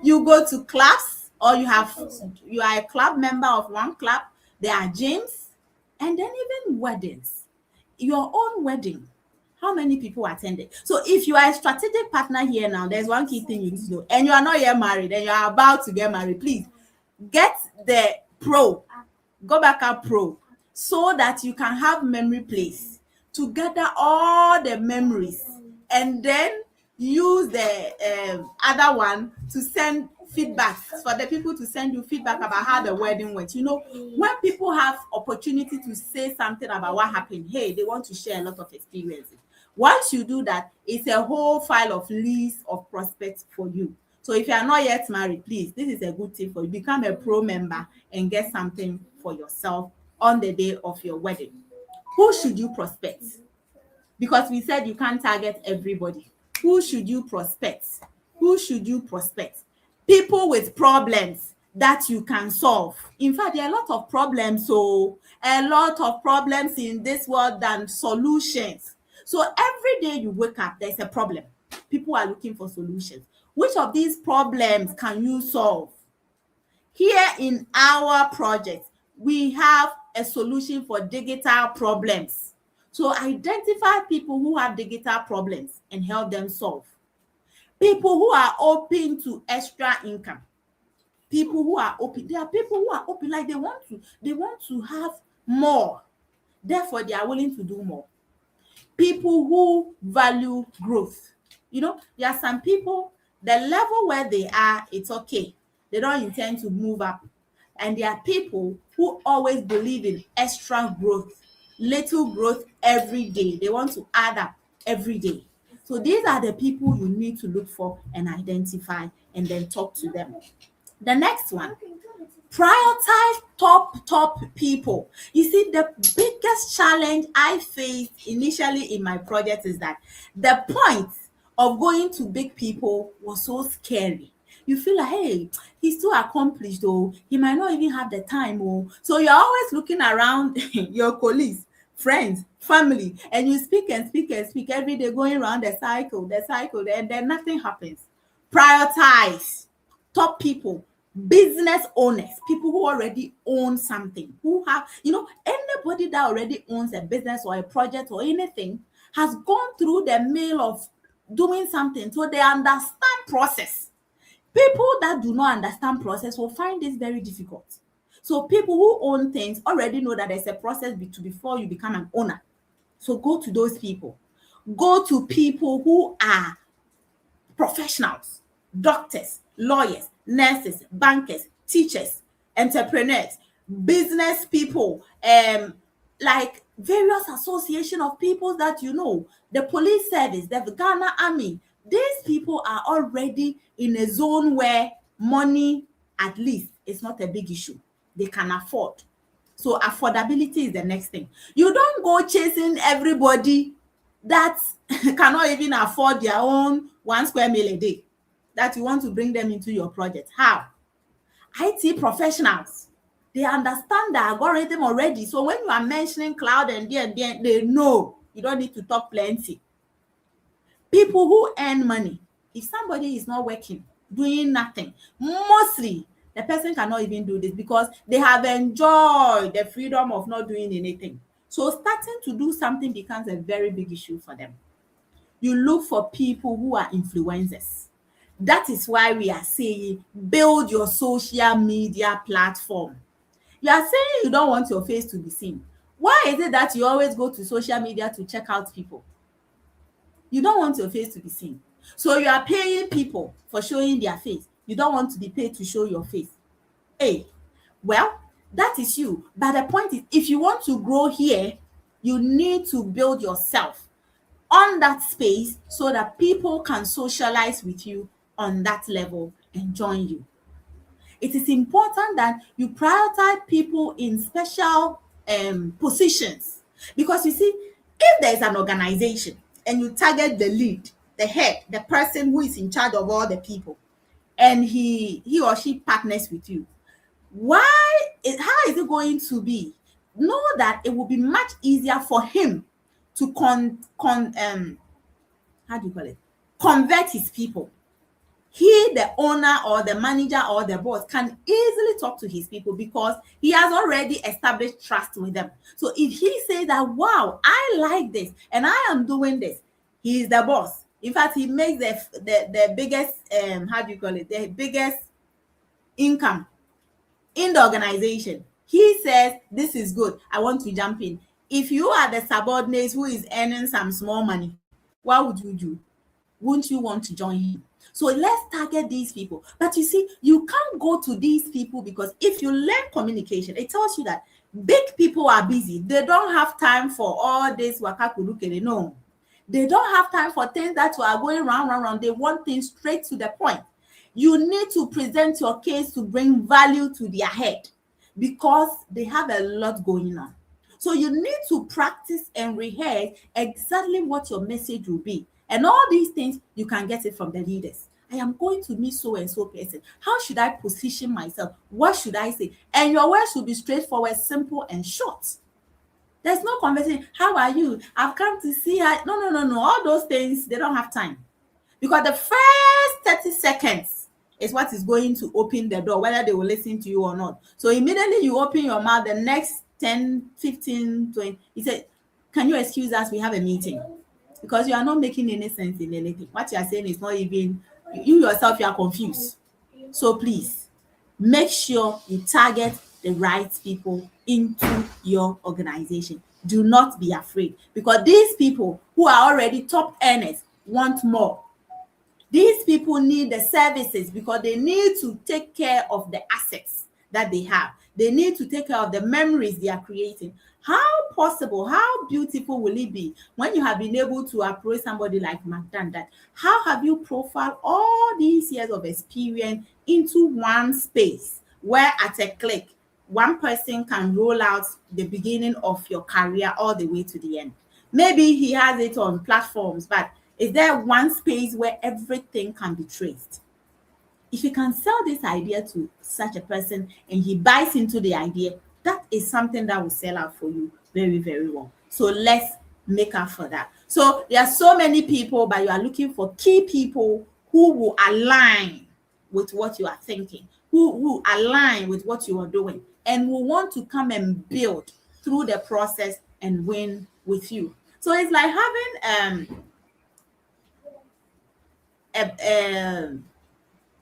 You go to clubs, or you are a club member of one club. There are gyms, and then even weddings. Your own wedding. How many people attended? So if you are a strategic partner here now, there's one key thing you need to know, and you are not yet married, and you are about to get married, please get the pro, go back up pro, so that you can have memory place to gather all the memories and then use the other one to send feedback, for the people to send you feedback about how the wedding went. You know, when people have opportunity to say something about what happened, hey, they want to share a lot of experiences. Once you do that, it's a whole file of list of prospects for you. So if you are not yet married, please, this is a good tip for you. Become a pro member and get something for yourself on the day of your wedding. Who should you prospect? Because we said you can't target everybody. Who should you prospect? Who should you prospect? People with problems that you can solve. In fact, there are a lot of problems, so a lot of problems in this world than solutions. So every day you wake up, there's a problem. People are looking for solutions. Which of these problems can you solve? Here in our project, we have a solution for digital problems. So identify people who have digital problems and help them solve. People who are open to extra income. People who are open. There are people who are open, like they want to have more. Therefore, they are willing to do more. People who value growth. You know, there are some people, the level where they are, it's okay. They don't intend to move up. And there are people who always believe in extra growth, little growth every day. They want to add up every day. So these are the people you need to look for and identify and then talk to them. The next one, prioritize top people. You see, the biggest challenge I faced initially in my project is that the point of going to big people was so scary. You feel like, hey, he's too accomplished, or he might not even have the time, or so you're always looking around your colleagues, friends, family, and you speak and speak and speak every day, going around the cycle, and then nothing happens. Prioritize top people, business owners, people who already own something, who have, anybody that already owns a business or a project or anything has gone through the mill of doing something, so they understand process. People that do not understand process will find this very difficult. So people who own things already know that there's a process before you become an owner. So go to those people. Go to people who are professionals, doctors, lawyers, nurses, bankers, teachers, entrepreneurs, business people, like various association of people that the police service, the Ghana Army. These people are already in a zone where money, at least, is not a big issue. They can afford. So affordability is the next thing. You don't go chasing everybody that cannot even afford their own 1 square meal a day, that you want to bring them into your project. How? IT professionals, they understand the algorithm already. So when you are mentioning cloud and they know. You don't need to talk plenty. People who earn money, if somebody is not working, doing nothing, mostly the person cannot even do this because they have enjoyed the freedom of not doing anything. So starting to do something becomes a very big issue for them. You look for people who are influencers. That is why we are saying build your social media platform. You are saying you don't want your face to be seen. Why is it that you always go to social media to check out people? You don't want your face to be seen. So you are paying people for showing their face. You don't want to be paid to show your face. Hey, well, that is you. But the point is, if you want to grow here, you need to build yourself on that space so that people can socialize with you on that level and join you. It is important that you prioritize people in special positions, because you see, if there is an organization and you target the lead, the head, the person who is in charge of all the people, and he or she partners with you, how is it going to be? Know that it will be much easier for him to how do you call it? Convert his people. He, the owner or the manager or the boss, can easily talk to his people because he has already established trust with them. So if he says that, wow, I like this and I am doing this, he is the boss. In fact, he makes the biggest, how do you call it? The biggest income in the organization. He says, this is good, I want to jump in. If you are the subordinate who is earning some small money, what would you do? Wouldn't you want to join him? So let's target these people. But you see, you can't go to these people because if you learn communication, it tells you that big people are busy. They don't have time for all this wakakulukere. No, they don't have time for things that are going round. They want things straight to the point. You need to present your case to bring value to their head because they have a lot going on. So you need to practice and rehearse exactly what your message will be. And all these things, you can get it from the leaders. I am going to meet so and so person. How should I position myself? What should I say? And your words should be straightforward, simple, and short. There's no conversation. How are you? I've come to see her. No. All those things, they don't have time. Because the first 30 seconds is what is going to open the door, whether they will listen to you or not. So immediately you open your mouth, the next 10, 15, 20, he said, can you excuse us? We have a meeting. Because you are not making any sense in anything. What you are saying is not even, you yourself, you are confused. So please, make sure you target the right people into your organization. Do not be afraid, because these people who are already top earners want more. These people need the services because they need to take care of the assets that they have. They need to take care of the memories they are creating. How possible, how beautiful will it be when you have been able to approach somebody like Magdan, that how have you profiled all these years of experience into one space where at a click, one person can roll out the beginning of your career all the way to the end. Maybe he has it on platforms, but is there one space where everything can be traced? If you can sell this idea to such a person and he buys into the idea, that is something that will sell out for you very, very well. So let's make up for that. So there are so many people, but you are looking for key people who will align with what you are thinking, who align with what you are doing, and will want to come and build through the process and win with you. So it's like having a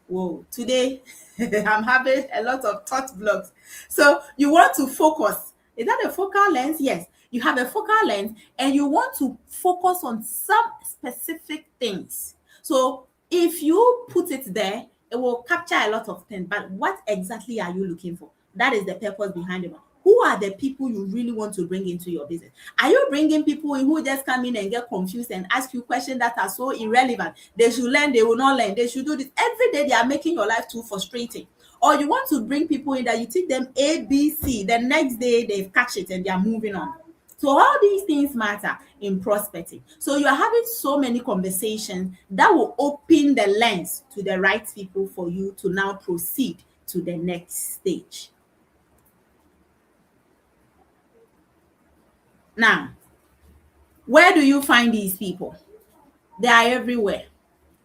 whoa, today I'm having a lot of thought blocks. So you want to focus. Is that a focal lens? Yes. You have a focal lens and you want to focus on some specific things. So if you put it there, it will capture a lot of things. But what exactly are you looking for? That is the purpose behind it. Who are the people you really want to bring into your business? Are you bringing people in who just come in and get confused and ask you questions that are so irrelevant? They should learn, they will not learn. They should do this. Every day they are making your life too frustrating. Or you want to bring people in that you teach them A, B, C. The next day they catch it and they are moving on. So all these things matter in prospecting. So you are having so many conversations that will open the lens to the right people for you to now proceed to the next stage. Now, where do you find these people? They are everywhere.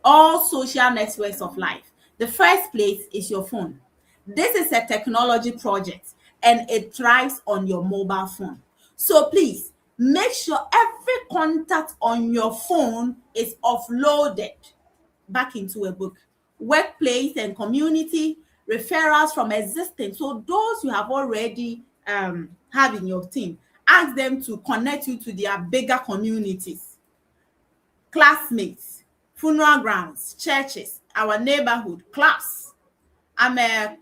All social networks of life. The first place is your phone. This is a technology project and it thrives on your mobile phone. So please make sure every contact on your phone is offloaded back into a book. Workplace and community, referrals from existing. So those you have already have in your team, ask them to connect you to their bigger communities, classmates, funeral grounds, churches, our neighborhood, clubs. I'm a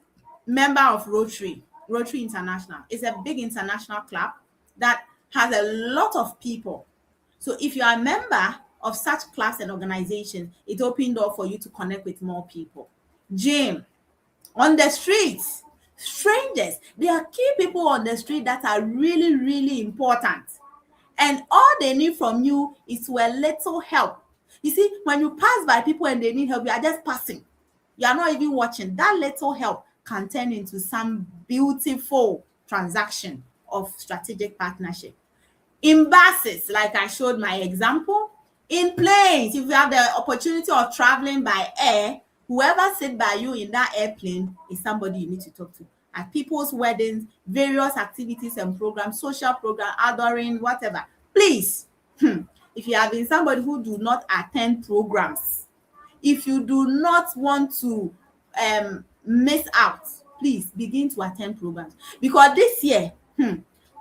member of Rotary International. It's a big international club that has a lot of people. So if you are a member of such clubs and organizations, it opens door for you to connect with more people. Gym, on the streets, strangers. There are key people on the street that are really, really important. And all they need from you is to a little help. You see, when you pass by people and they need help, you are just passing. You are not even watching. That little help can turn into some beautiful transaction of strategic partnership. In buses, like I showed my example, in planes, if you have the opportunity of traveling by air, whoever sit by you in that airplane is somebody you need to talk to. At people's weddings, various activities and programs, social program, adoring, whatever. Please, if you have been somebody who do not attend programs, if you do not want to miss out, please begin to attend programs. Because this year,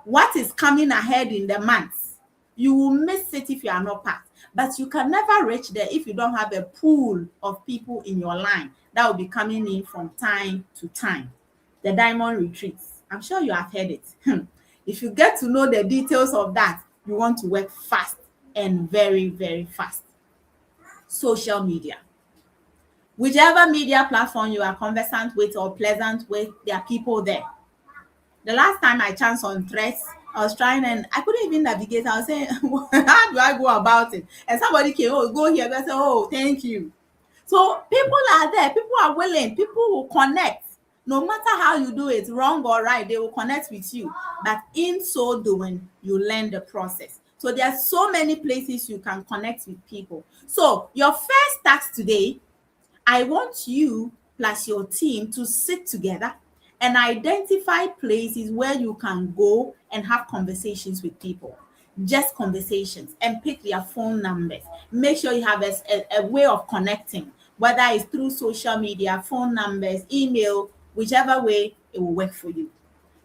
what is coming ahead in the months, you will miss it if you are not part. But you can never reach there if you don't have a pool of people in your line that will be coming in from time to time. The diamond retreats. I'm sure you have heard it. If you get to know the details of that, you want to work fast and very, very fast. Social media. Whichever media platform you are conversant with or pleasant with, there are people there. The last time I chanced on Threads, I was trying and I couldn't even navigate. I was saying, how do I go about it? And somebody came, oh, go here. I said, oh, thank you. So people are there. People are willing. People will connect. No matter how you do it, wrong or right, they will connect with you. But in so doing, you learn the process. So there are so many places you can connect with people. So your first task today, I want you plus your team to sit together and identify places where you can go and have conversations with people. Just conversations, and pick their phone numbers. Make sure you have a way of connecting, whether it's through social media, phone numbers, email, whichever way it will work for you.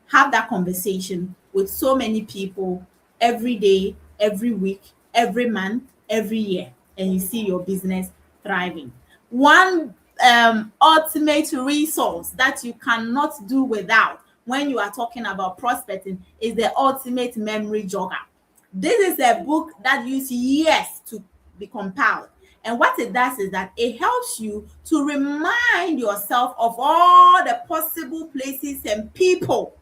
Have that conversation with so many people every day, every week, every month, every year, and you see your business thriving. One ultimate resource that you cannot do without when you are talking about prospecting is the ultimate memory jogger. This is a book that used years to be compiled. And what it does is that it helps you to remind yourself of all the possible places and people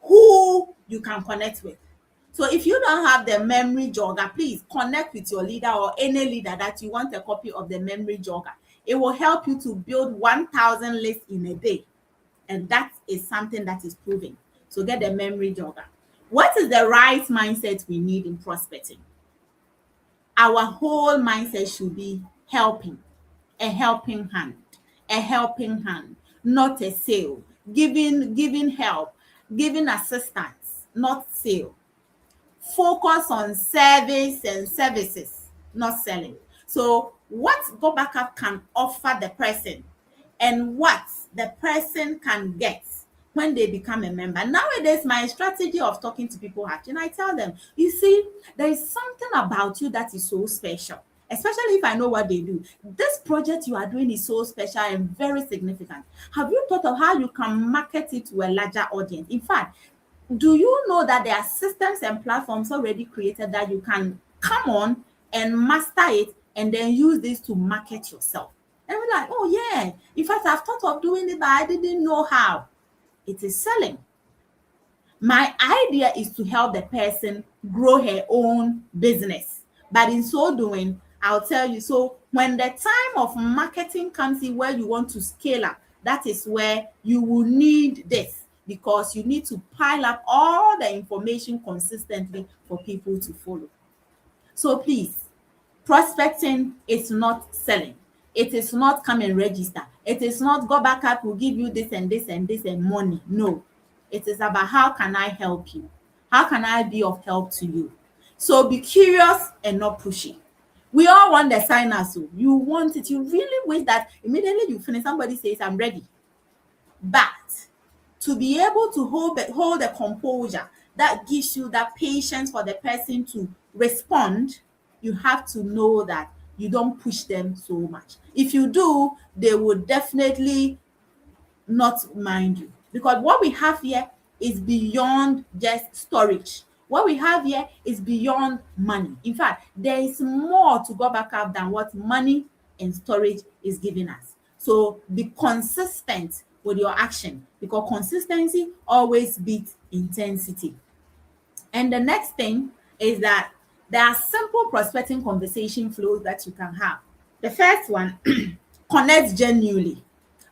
who you can connect with. So if you don't have the memory jogger, please connect with your leader or any leader that you want a copy of the memory jogger. It will help you to build 1,000 lists in a day. And that is something that is proven. So get the memory jogger. What is the right mindset we need in prospecting? Our whole mindset should be helping, a helping hand, not a sale. Giving help, giving assistance, not sale. Focus on service and services, not selling. So what Go Backup can offer the person and what the person can get when they become a member. Nowadays, my strategy of talking to people I tell them, you see, there is something about you that is so special, especially if I know what they do. This project you are doing is so special and very significant. Have you thought of how you can market it to a larger audience? In fact, do you know that there are systems and platforms already created that you can come on and master it and then use this to market yourself? And we're like, oh yeah, in fact, I've thought of doing it, but I didn't know how. It is selling. My idea is to help the person grow her own business. But in so doing, I'll tell you, so when the time of marketing comes in where you want to scale up, that is where you will need this, because you need to pile up all the information consistently for people to follow. So please, prospecting is not selling. It is not come and register. It is not Go Backup will give you this and this and this and money. No, it is about how can I help you? How can I be of help to you? So be curious and not pushy. We all want the signers. So you want it. You really wish that immediately you finish, somebody says, I'm ready. But to be able to hold the composure that gives you that patience for the person to respond, you have to know that you don't push them so much. If you do, they will definitely not mind you, because what we have here is beyond just storage. What we have here is beyond money. In fact, there is more to Go Backup than what money and storage is giving us. So be consistent with your action, because consistency always beats intensity. And the next thing is that there are simple prospecting conversation flows that you can have. The first one, connect genuinely.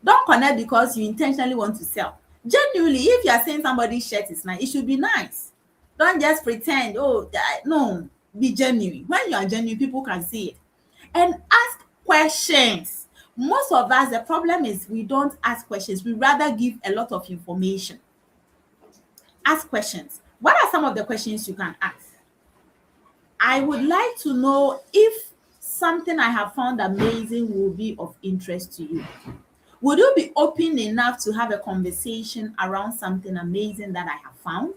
Don't connect because you intentionally want to sell. Genuinely, if you are saying somebody's shirt is nice, it should be nice. Don't just pretend, no, be genuine. When you are genuine, people can see it. And ask questions. Most of us, the problem is we don't ask questions. We rather give a lot of information. Ask questions. What are some of the questions you can ask? I would like to know if something I have found amazing will be of interest to you. Would you be open enough to have a conversation around something amazing that I have found?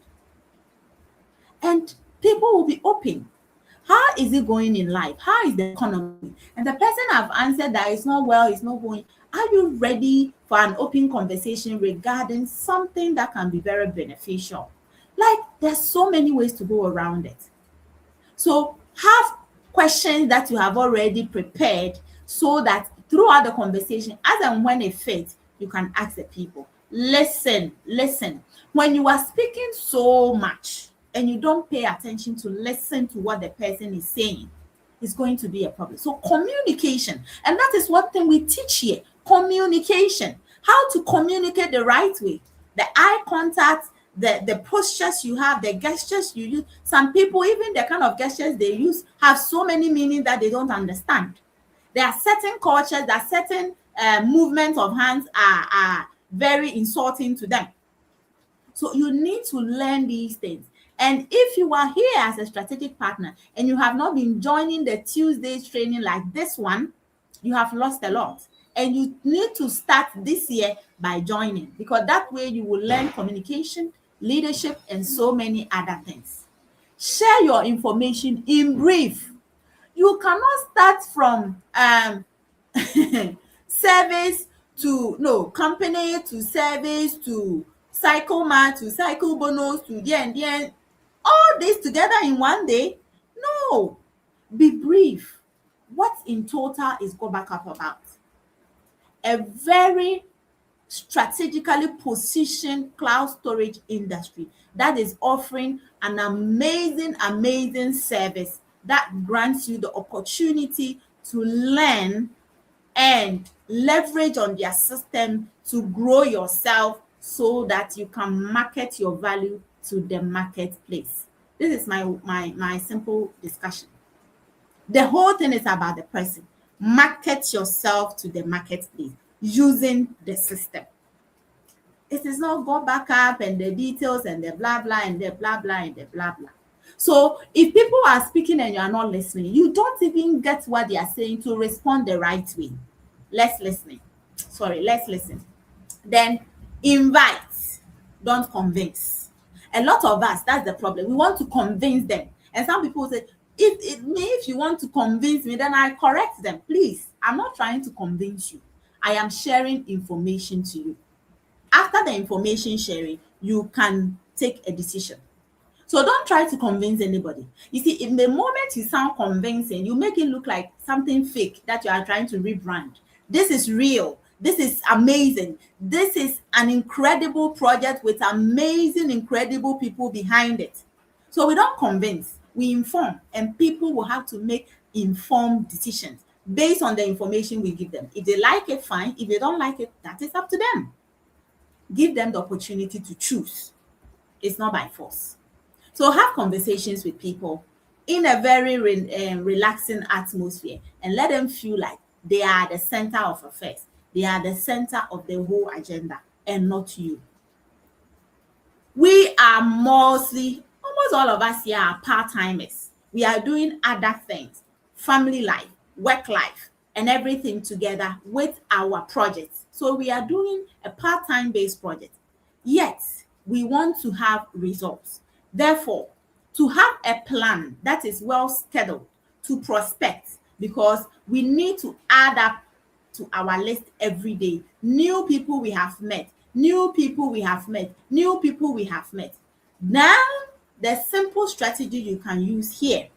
And people will be open. How is it going in life? How is the economy? And the person have answered that it's not well, it's not going. Are you ready for an open conversation regarding something that can be very beneficial? Like, there's so many ways to go around it. So have questions that you have already prepared, so that throughout the conversation, as and when it fits, you can ask the people. Listen. When you are speaking so much and you don't pay attention to listen to what the person is saying, it's going to be a problem. So communication, and that is one thing we teach here, communication, how to communicate the right way, the eye contact, the postures you have, the gestures you use. Some people, even the kind of gestures they use, have so many meanings that they don't understand. There are certain cultures that certain movements of hands are very insulting to them. So you need to learn these things. And if you are here as a strategic partner and you have not been joining the Tuesdays training like this one, you have lost a lot. And you need to start this year by joining, because that way you will learn communication, leadership, and so many other things. Share your information in brief. You cannot start from service to company to service to cycle mat to cycle bonus to and all this together in one day. No, be brief. What in total is Go Backup about? A very strategically positioned cloud storage industry that is offering an amazing service that grants you the opportunity to learn and leverage on their system to grow yourself, so that you can market your value to the marketplace. This is my simple discussion. The whole thing is about the person. Market yourself to the marketplace using the system. It is not go back up and the details and the blah blah and the blah blah and the blah blah. So if people are speaking and you are not listening, you don't even get what they are saying to respond the right way. Let's listen. Sorry, let's listen. Then invite, don't convince. A lot of us, that's the problem. We want to convince them. And some people say, if you want to convince me, then I correct them. Please, I'm not trying to convince you. I am sharing information to you. After the information sharing, you can take a decision. So don't try to convince anybody. You see, in the moment you sound convincing, you make it look like something fake that you are trying to rebrand. This is real. This is amazing. This is an incredible project with amazing, incredible people behind it. So we don't convince, we inform, and people will have to make informed decisions based on the information we give them. If they like it, fine. If they don't like it, that is up to them. Give them the opportunity to choose. It's not by force. So have conversations with people in a very relaxing atmosphere and let them feel like they are the center of affairs. They are the center of the whole agenda and not you. We are mostly, almost all of us here are part-timers. We are doing other things, family life, work life, and everything together with our projects. So we are doing a part-time based project. Yet, we want to have results. Therefore, to have a plan that is well scheduled to prospect, because we need to add up to our list every day. New people we have met, new people we have met, new people we have met. Now, the simple strategy you can use here,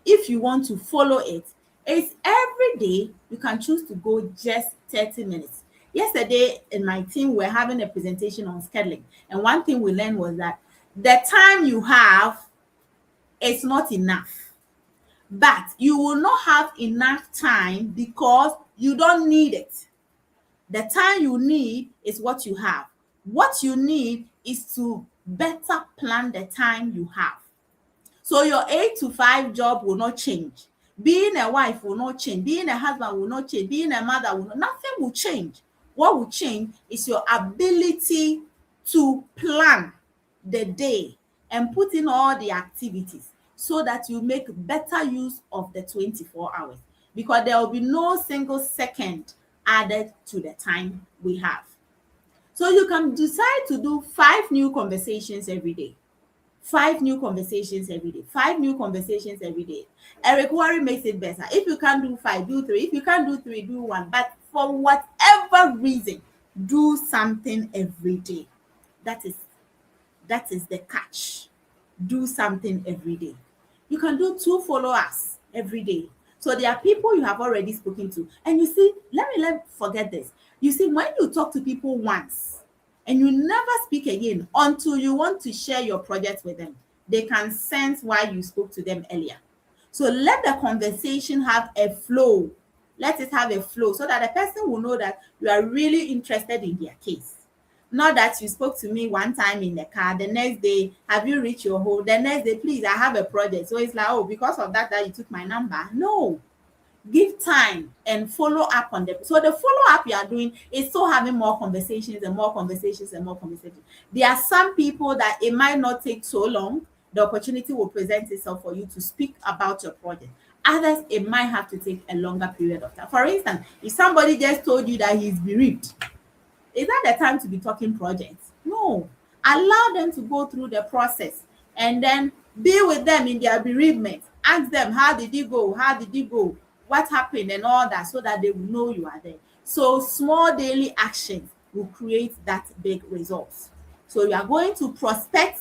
if you want to follow it, is every day you can choose to go just 30 minutes. Yesterday in my team, we're having a presentation on scheduling. And one thing we learned was that the time you have is not enough. But you will not have enough time because you don't need it. The time you need is what you have. What you need is to better plan the time you have. So your 8 to 5 job will not change. Being a wife will not change. Being a husband will not change. Being a mother will not, nothing will change. What will change is your ability to plan the day and put in all the activities so that you make better use of the 24 hours, because there will be no single second added to the time we have. So you can decide to do 5 new conversations every day. 5 new conversations every day. 5 new conversations every day. Eric Worre makes it better. If you can't do 5, do 3. If you can't do 3, do 1. But for whatever reason, do something every day. That is the catch. Do something every day. You can do 2 follow-ups every day. So there are people you have already spoken to. And you see, let me forget this. You see, when you talk to people once and you never speak again until you want to share your project with them, they can sense why you spoke to them earlier. So let the conversation have a flow. Let it have a flow so that the person will know that you are really interested in their case. Not that you spoke to me one time in the car, the next day, have you reached your home? The next day, please, I have a project. So it's like, oh, because of that you took my number. No. Give time and follow up on them. So the follow-up you are doing is still having more conversations and more conversations and more conversations. There are some people that it might not take so long. The opportunity will present itself for you to speak about your project. Others, it might have to take a longer period of time. For instance, if somebody just told you that he's bereaved, is that the time to be talking projects? No. Allow them to go through the process and then be with them in their bereavement. Ask them, how did it go? How did it go? What happened and all that, so that they will know you are there. So small daily actions will create that big results. So you are going to prospect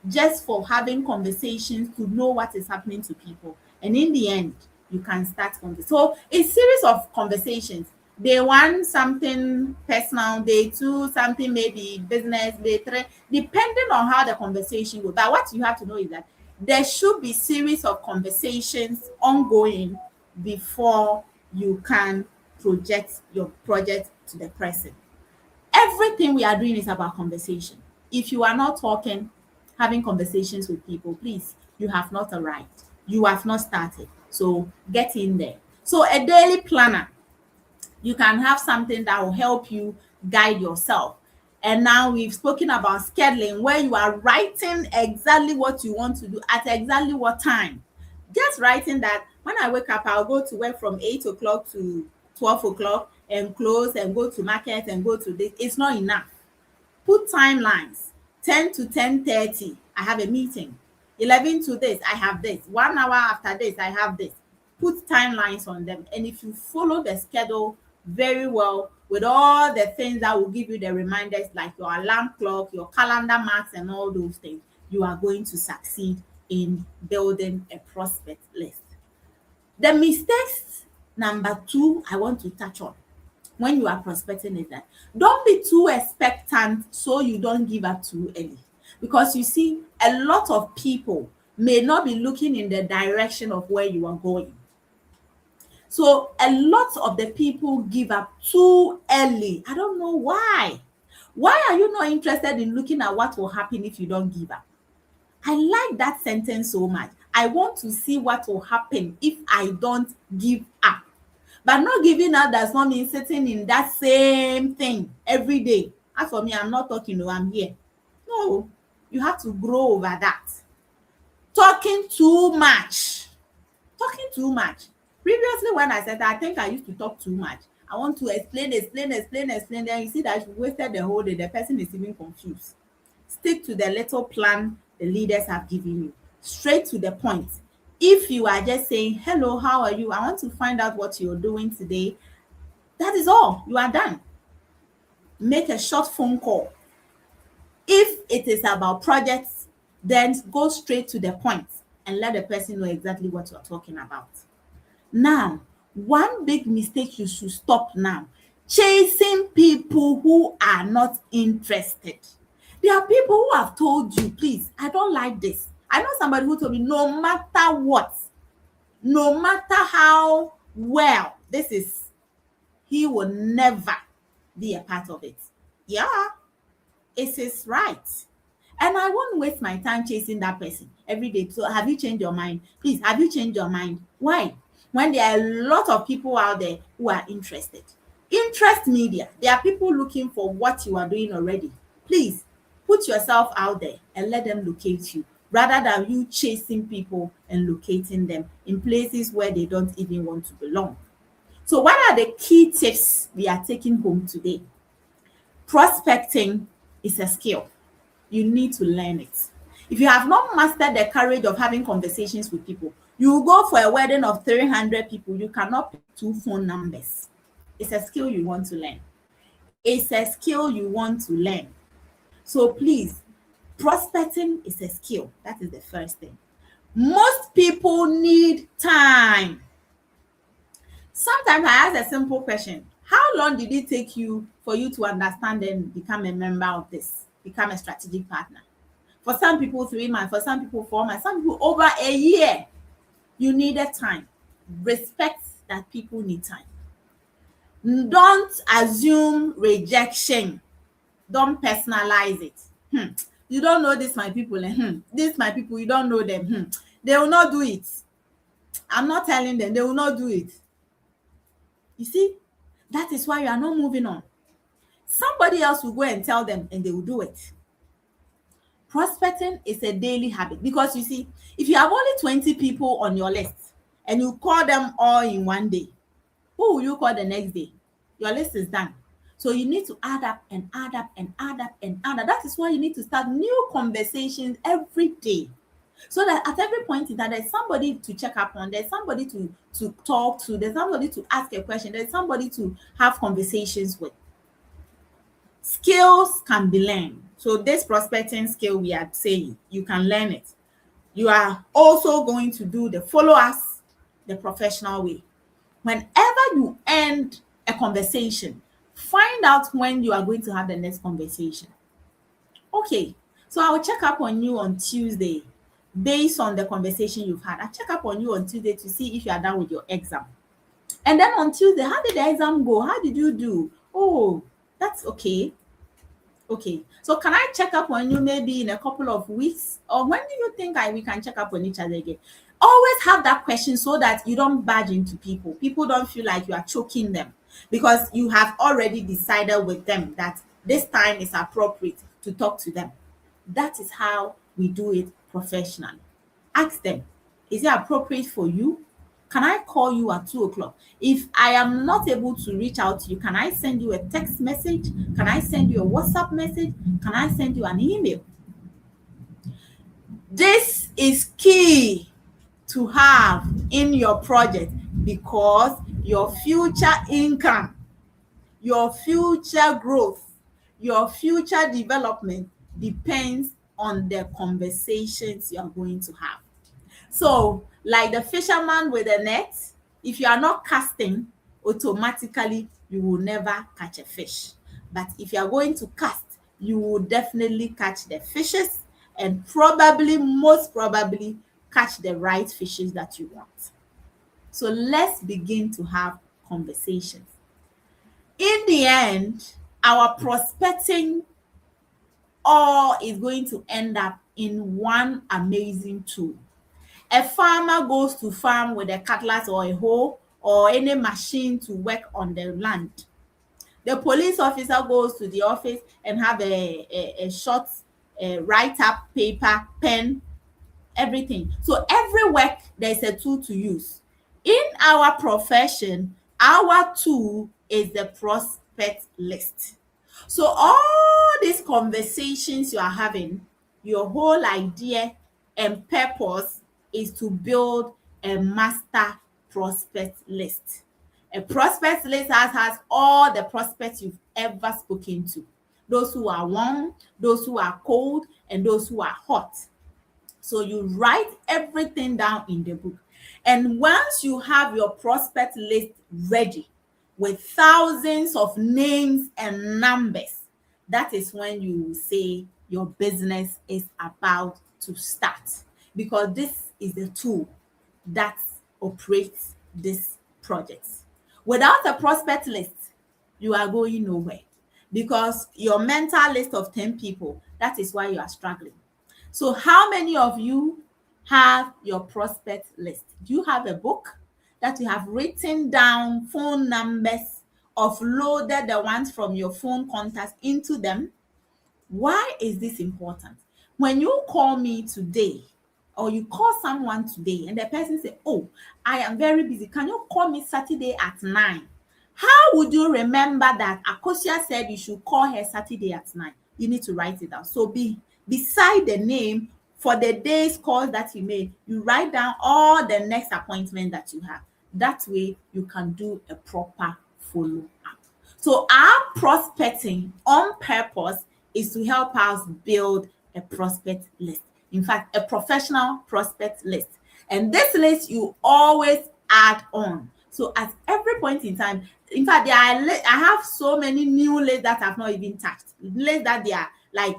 just for having conversations to know what is happening to people. And in the end, you can start conversation. So a series of conversations. Day 1, something personal. Day 2, something maybe business. Day 3, depending on how the conversation goes. But what you have to know is that there should be series of conversations ongoing before you can project your project to the person. Everything we are doing is about conversation. If you are not talking, having conversations with people, please, you have not arrived. You have not started. So get in there. So a daily planner, you can have something that will help you guide yourself. And now we've spoken about scheduling, where you are writing exactly what you want to do at exactly what time. Just writing that when I wake up, I'll go to work from 8 o'clock to 12 o'clock and close and go to market and go to this. It's not enough. Put timelines. 10 to 10:30, I have a meeting. 11 to this, I have this. 1 hour after this, I have this. Put timelines on them. And if you follow the schedule very well with all the things that will give you the reminders, like your alarm clock, your calendar marks, and all those things, you are going to succeed in building a prospect list. The mistakes number 2 I want to touch on when you are prospecting is that don't be too expectant so you don't give up too early. Because you see, a lot of people may not be looking in the direction of where you are going. So a lot of the people give up too early. I don't know why. Why are you not interested in looking at what will happen if you don't give up? I like that sentence so much. I want to see what will happen if I don't give up. But not giving up does not mean sitting in that same thing every day. As for me, I'm not talking, I'm here. No, you have to grow over that. Talking too much. Talking too much. Previously, when I said that, I think I used to talk too much. I want to explain. Then you see that you wasted the whole day. The person is even confused. Stick to the little plan the leaders have given you. Straight to the point. If you are just saying, hello, how are you? I want to find out what you're doing today. That is all. You are done. Make a short phone call. If it is about projects, then go straight to the point and let the person know exactly what you're talking about. Now, one big mistake you should stop now: chasing people who are not interested. There are people who have told you, please, I don't like this. I know somebody who told me, no matter what, no matter how well this is, he will never be a part of it. Yeah, it is right. And I won't waste my time chasing that person every day. So have you changed your mind? Please, have you changed your mind? Why? When there are a lot of people out there who are interested. Interest media, there are people looking for what you are doing already. Please, put yourself out there and let them locate you, rather than you chasing people and locating them in places where they don't even want to belong. So what are the key tips we are taking home today? Prospecting is a skill. You need to learn it. If you have not mastered the courage of having conversations with people, you go for a wedding of 300 people, you cannot pick 2 phone numbers. It's a skill you want to learn. It's a skill you want to learn. So please, prospecting is a skill. That is the first thing. Most people need time. Sometimes I ask a simple question: how long did it take you for you to understand and become a member of this, become a strategic partner? For some people, 3 months. For some people, 4 months. Some people, over a year. You needed time. Respect that people need time. Don't assume rejection. Don't personalize it. You don't know this my people. This my people, you don't know them. They will not do it. I'm not telling them. They will not do it. You see, that is why you are not moving on. Somebody else will go and tell them and they will do it. Prospecting is a daily habit, because you see, if you have only 20 people on your list and you call them all in one day, who will you call the next day? Your list is done. So you need to add up and add up and add up and add up. That is why you need to start new conversations every day. So that at every point in time, there's somebody to check up on, there's somebody to talk to, there's somebody to ask a question, there's somebody to have conversations with. Skills can be learned. So this prospecting skill, we are saying, you can learn it. You are also going to do the follow-ups the professional way. Whenever you end a conversation, find out when you are going to have the next conversation. Okay, so I will check up on you on Tuesday based on the conversation you've had. I'll check up on you on Tuesday to see if you are done with your exam. And then on Tuesday, how did the exam go? How did you do? Oh, that's okay. Okay, so can I check up on you maybe in a couple of weeks? Or when do you think we can check up on each other again? Always have that question so that you don't barge into people. People don't feel like you are choking them because you have already decided with them that this time is appropriate to talk to them. That is how we do it professionally. Ask them, is it appropriate for you? Can I call you at 2 o'clock? If I am not able to reach out to you, can I send you a text message? Can I send you a WhatsApp message? Can I send you an email? This is key to have in your project because your future income, your future growth, your future development depends on the conversations you are going to have. So, like the fisherman with a net, if you are not casting, automatically you will never catch a fish. But if you are going to cast, you will definitely catch the fishes and probably, most probably, catch the right fishes that you want. So, let's begin to have conversations. In the end, our prospecting all is going to end up in one amazing tool. A farmer goes to farm with a cutlass or a hoe or any machine to work on the land. The police officer goes to the office and have a short write-up paper, pen, everything. So every work, there's a tool to use. In our profession, our tool is the prospect list. So all these conversations you are having, your whole idea and purpose is to build a master prospect list. A prospect list has all the prospects you've ever spoken to. Those who are warm, those who are cold, and those who are hot. So you write everything down in the book. And once you have your prospect list ready with thousands of names and numbers, that is when you say your business is about to start. Because this is the tool that operates this project. Without a prospect list, you are going nowhere because your mental list of 10 people, that is why you are struggling. So how many of you have your prospect list? Do you have a book that you have written down phone numbers, offloaded the ones from your phone contacts into them? Why is this important? When you call me today or you call someone today and the person say, oh, I am very busy. Can you call me Saturday at 9? How would you remember that Akosia said you should call her Saturday at 9? You need to write it down. So beside the name for the day's calls that you made, you write down all the next appointment that you have. That way you can do a proper follow-up. So our prospecting on purpose is to help us build a prospect list. In fact, a professional prospect list. And this list you always add on. So at every point in time, in fact, I have so many new lists that I've not even touched. Lists that they are like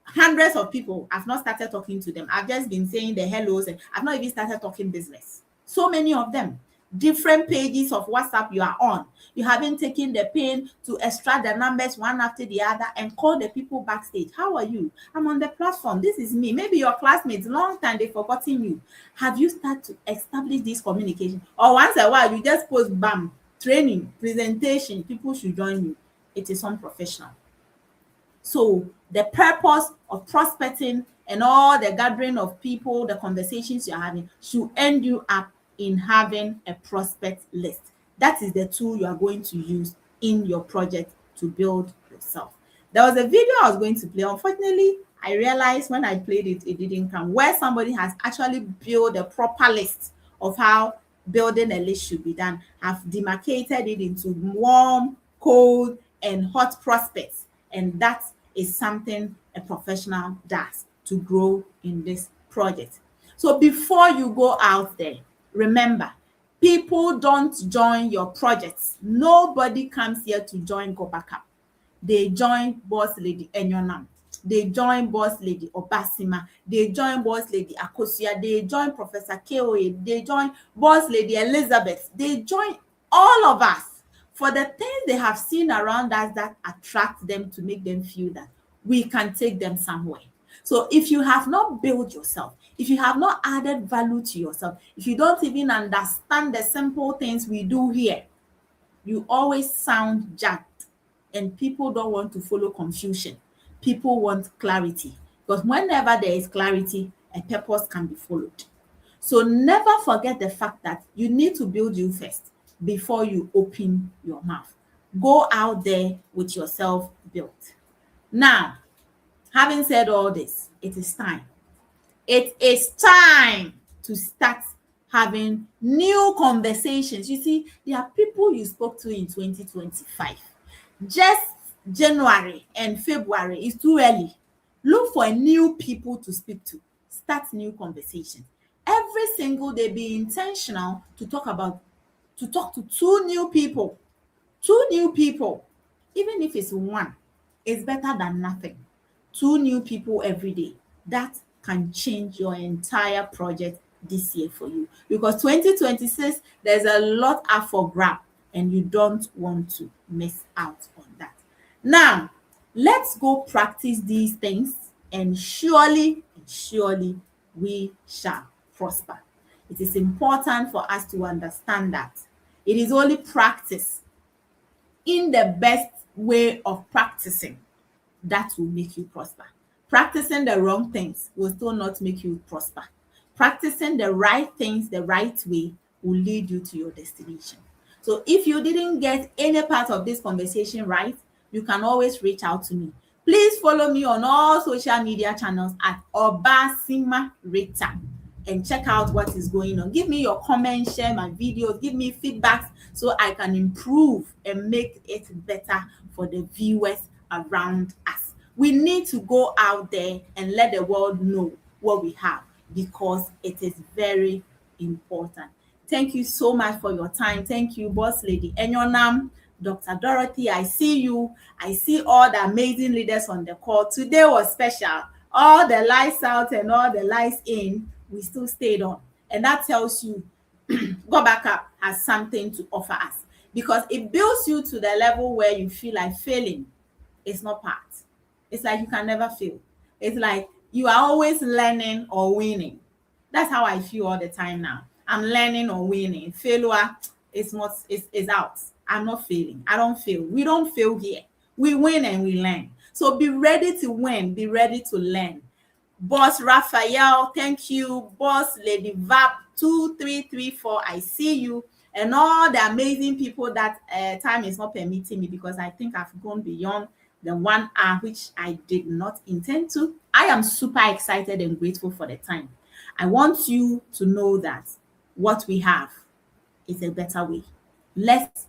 hundreds of people. I've not started talking to them. I've just been saying the hellos and I've not even started talking business. So many of them. Different pages of WhatsApp you are on. You haven't taken the pain to extract the numbers one after the other and call the people backstage. How are you? I'm on the platform. This is me. Maybe your classmates, long time they've forgotten you. Have you started to establish this communication? Or once a while, you just post bam, training, presentation, people should join you. It is unprofessional. So the purpose of prospecting and all the gathering of people, the conversations you're having should end you up in having a prospect list. That is the tool you are going to use in your project to build yourself. There was a video I was going to play. Unfortunately, I realized when I played it, it didn't come, where somebody has actually built a proper list of how building a list should be done. Have demarcated it into warm, cold, and hot prospects. And that is something a professional does to grow in this project. So before you go out there, remember, people don't join your projects. Nobody comes here to join Go Backup. They join Boss Lady Enyonam. They join Boss Lady Obasima. They join Boss Lady Akosia. They join Professor Koe. They join Boss Lady Elizabeth. They join all of us for the things they have seen around us that attract them to make them feel that, we can take them somewhere. So if you have not built yourself, if you have not added value to yourself, if you don't even understand the simple things we do here, you always sound jacked, and people don't want to follow confusion. People want clarity, because whenever there is clarity, a purpose can be followed. So never forget the fact that you need to build you first before you open your mouth. Go out there with yourself built. Now, having said all this, it is time. It is time to start having new conversations. You see, there are people you spoke to in 2025. Just January and February is too early. Look for new people to speak to. Start new conversations. Every single day, be intentional to talk to two new people. Two new people, even if it's one, is better than nothing. Two new people every day. That can change your entire project this year for you, because 2026, there's a lot up for grab, and you don't want to miss out on that. Now, let's go practice these things, and surely we shall prosper. It is important for us to understand that it is only practice in the best way of practicing that will make you prosper. Practicing the wrong things will still not make you prosper. Practicing the right things the right way will lead you to your destination. So if you didn't get any part of this conversation right, you can always reach out to me. Please follow me on all social media channels at Obasima Rita, and check out what is going on. Give me your comments, share my videos, give me feedback so I can improve and make it better for the viewers around us. We need to go out there and let the world know what we have, because it is very important. Thank you so much for your time. Thank you, Boss Lady Enyonam, Dr. Dorothy. I see you. I see all the amazing leaders on the call. Today was special. All the lights out and all the lights in, we still stayed on. And that tells you Go Backup has something to offer us, because it builds you to the level where you feel like failing is not part. It's like you can never fail. It's like you are always learning or winning. That's how I feel all the time now. I'm learning or winning. Failure is not is out. I'm not failing. I don't fail. We don't fail here. We win and we learn. So be ready to win. Be ready to learn. Boss Raphael, thank you. Boss Lady Vap 2334, I see you. And all the amazing people that time is not permitting me, because I think I've gone beyond the 1 hour, which I did not intend to. I am super excited and grateful for the time. I want you to know that what we have is a better way. Let's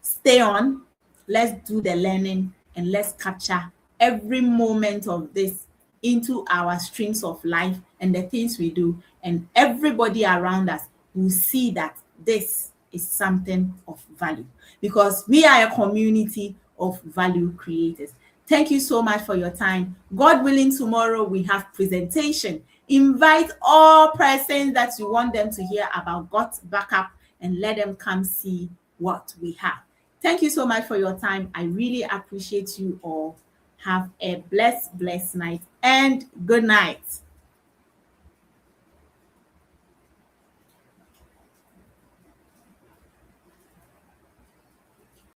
stay on, let's do the learning, and let's capture every moment of this into our streams of life and the things we do, and everybody around us will see that this is something of value, because we are a community of value creators. Thank you so much for your time. God willing, tomorrow we have presentation. Invite all persons that you want them to hear about God's Backup, and let them come see what we have. Thank you so much for your time. I really appreciate you all. Have a blessed night, and good night.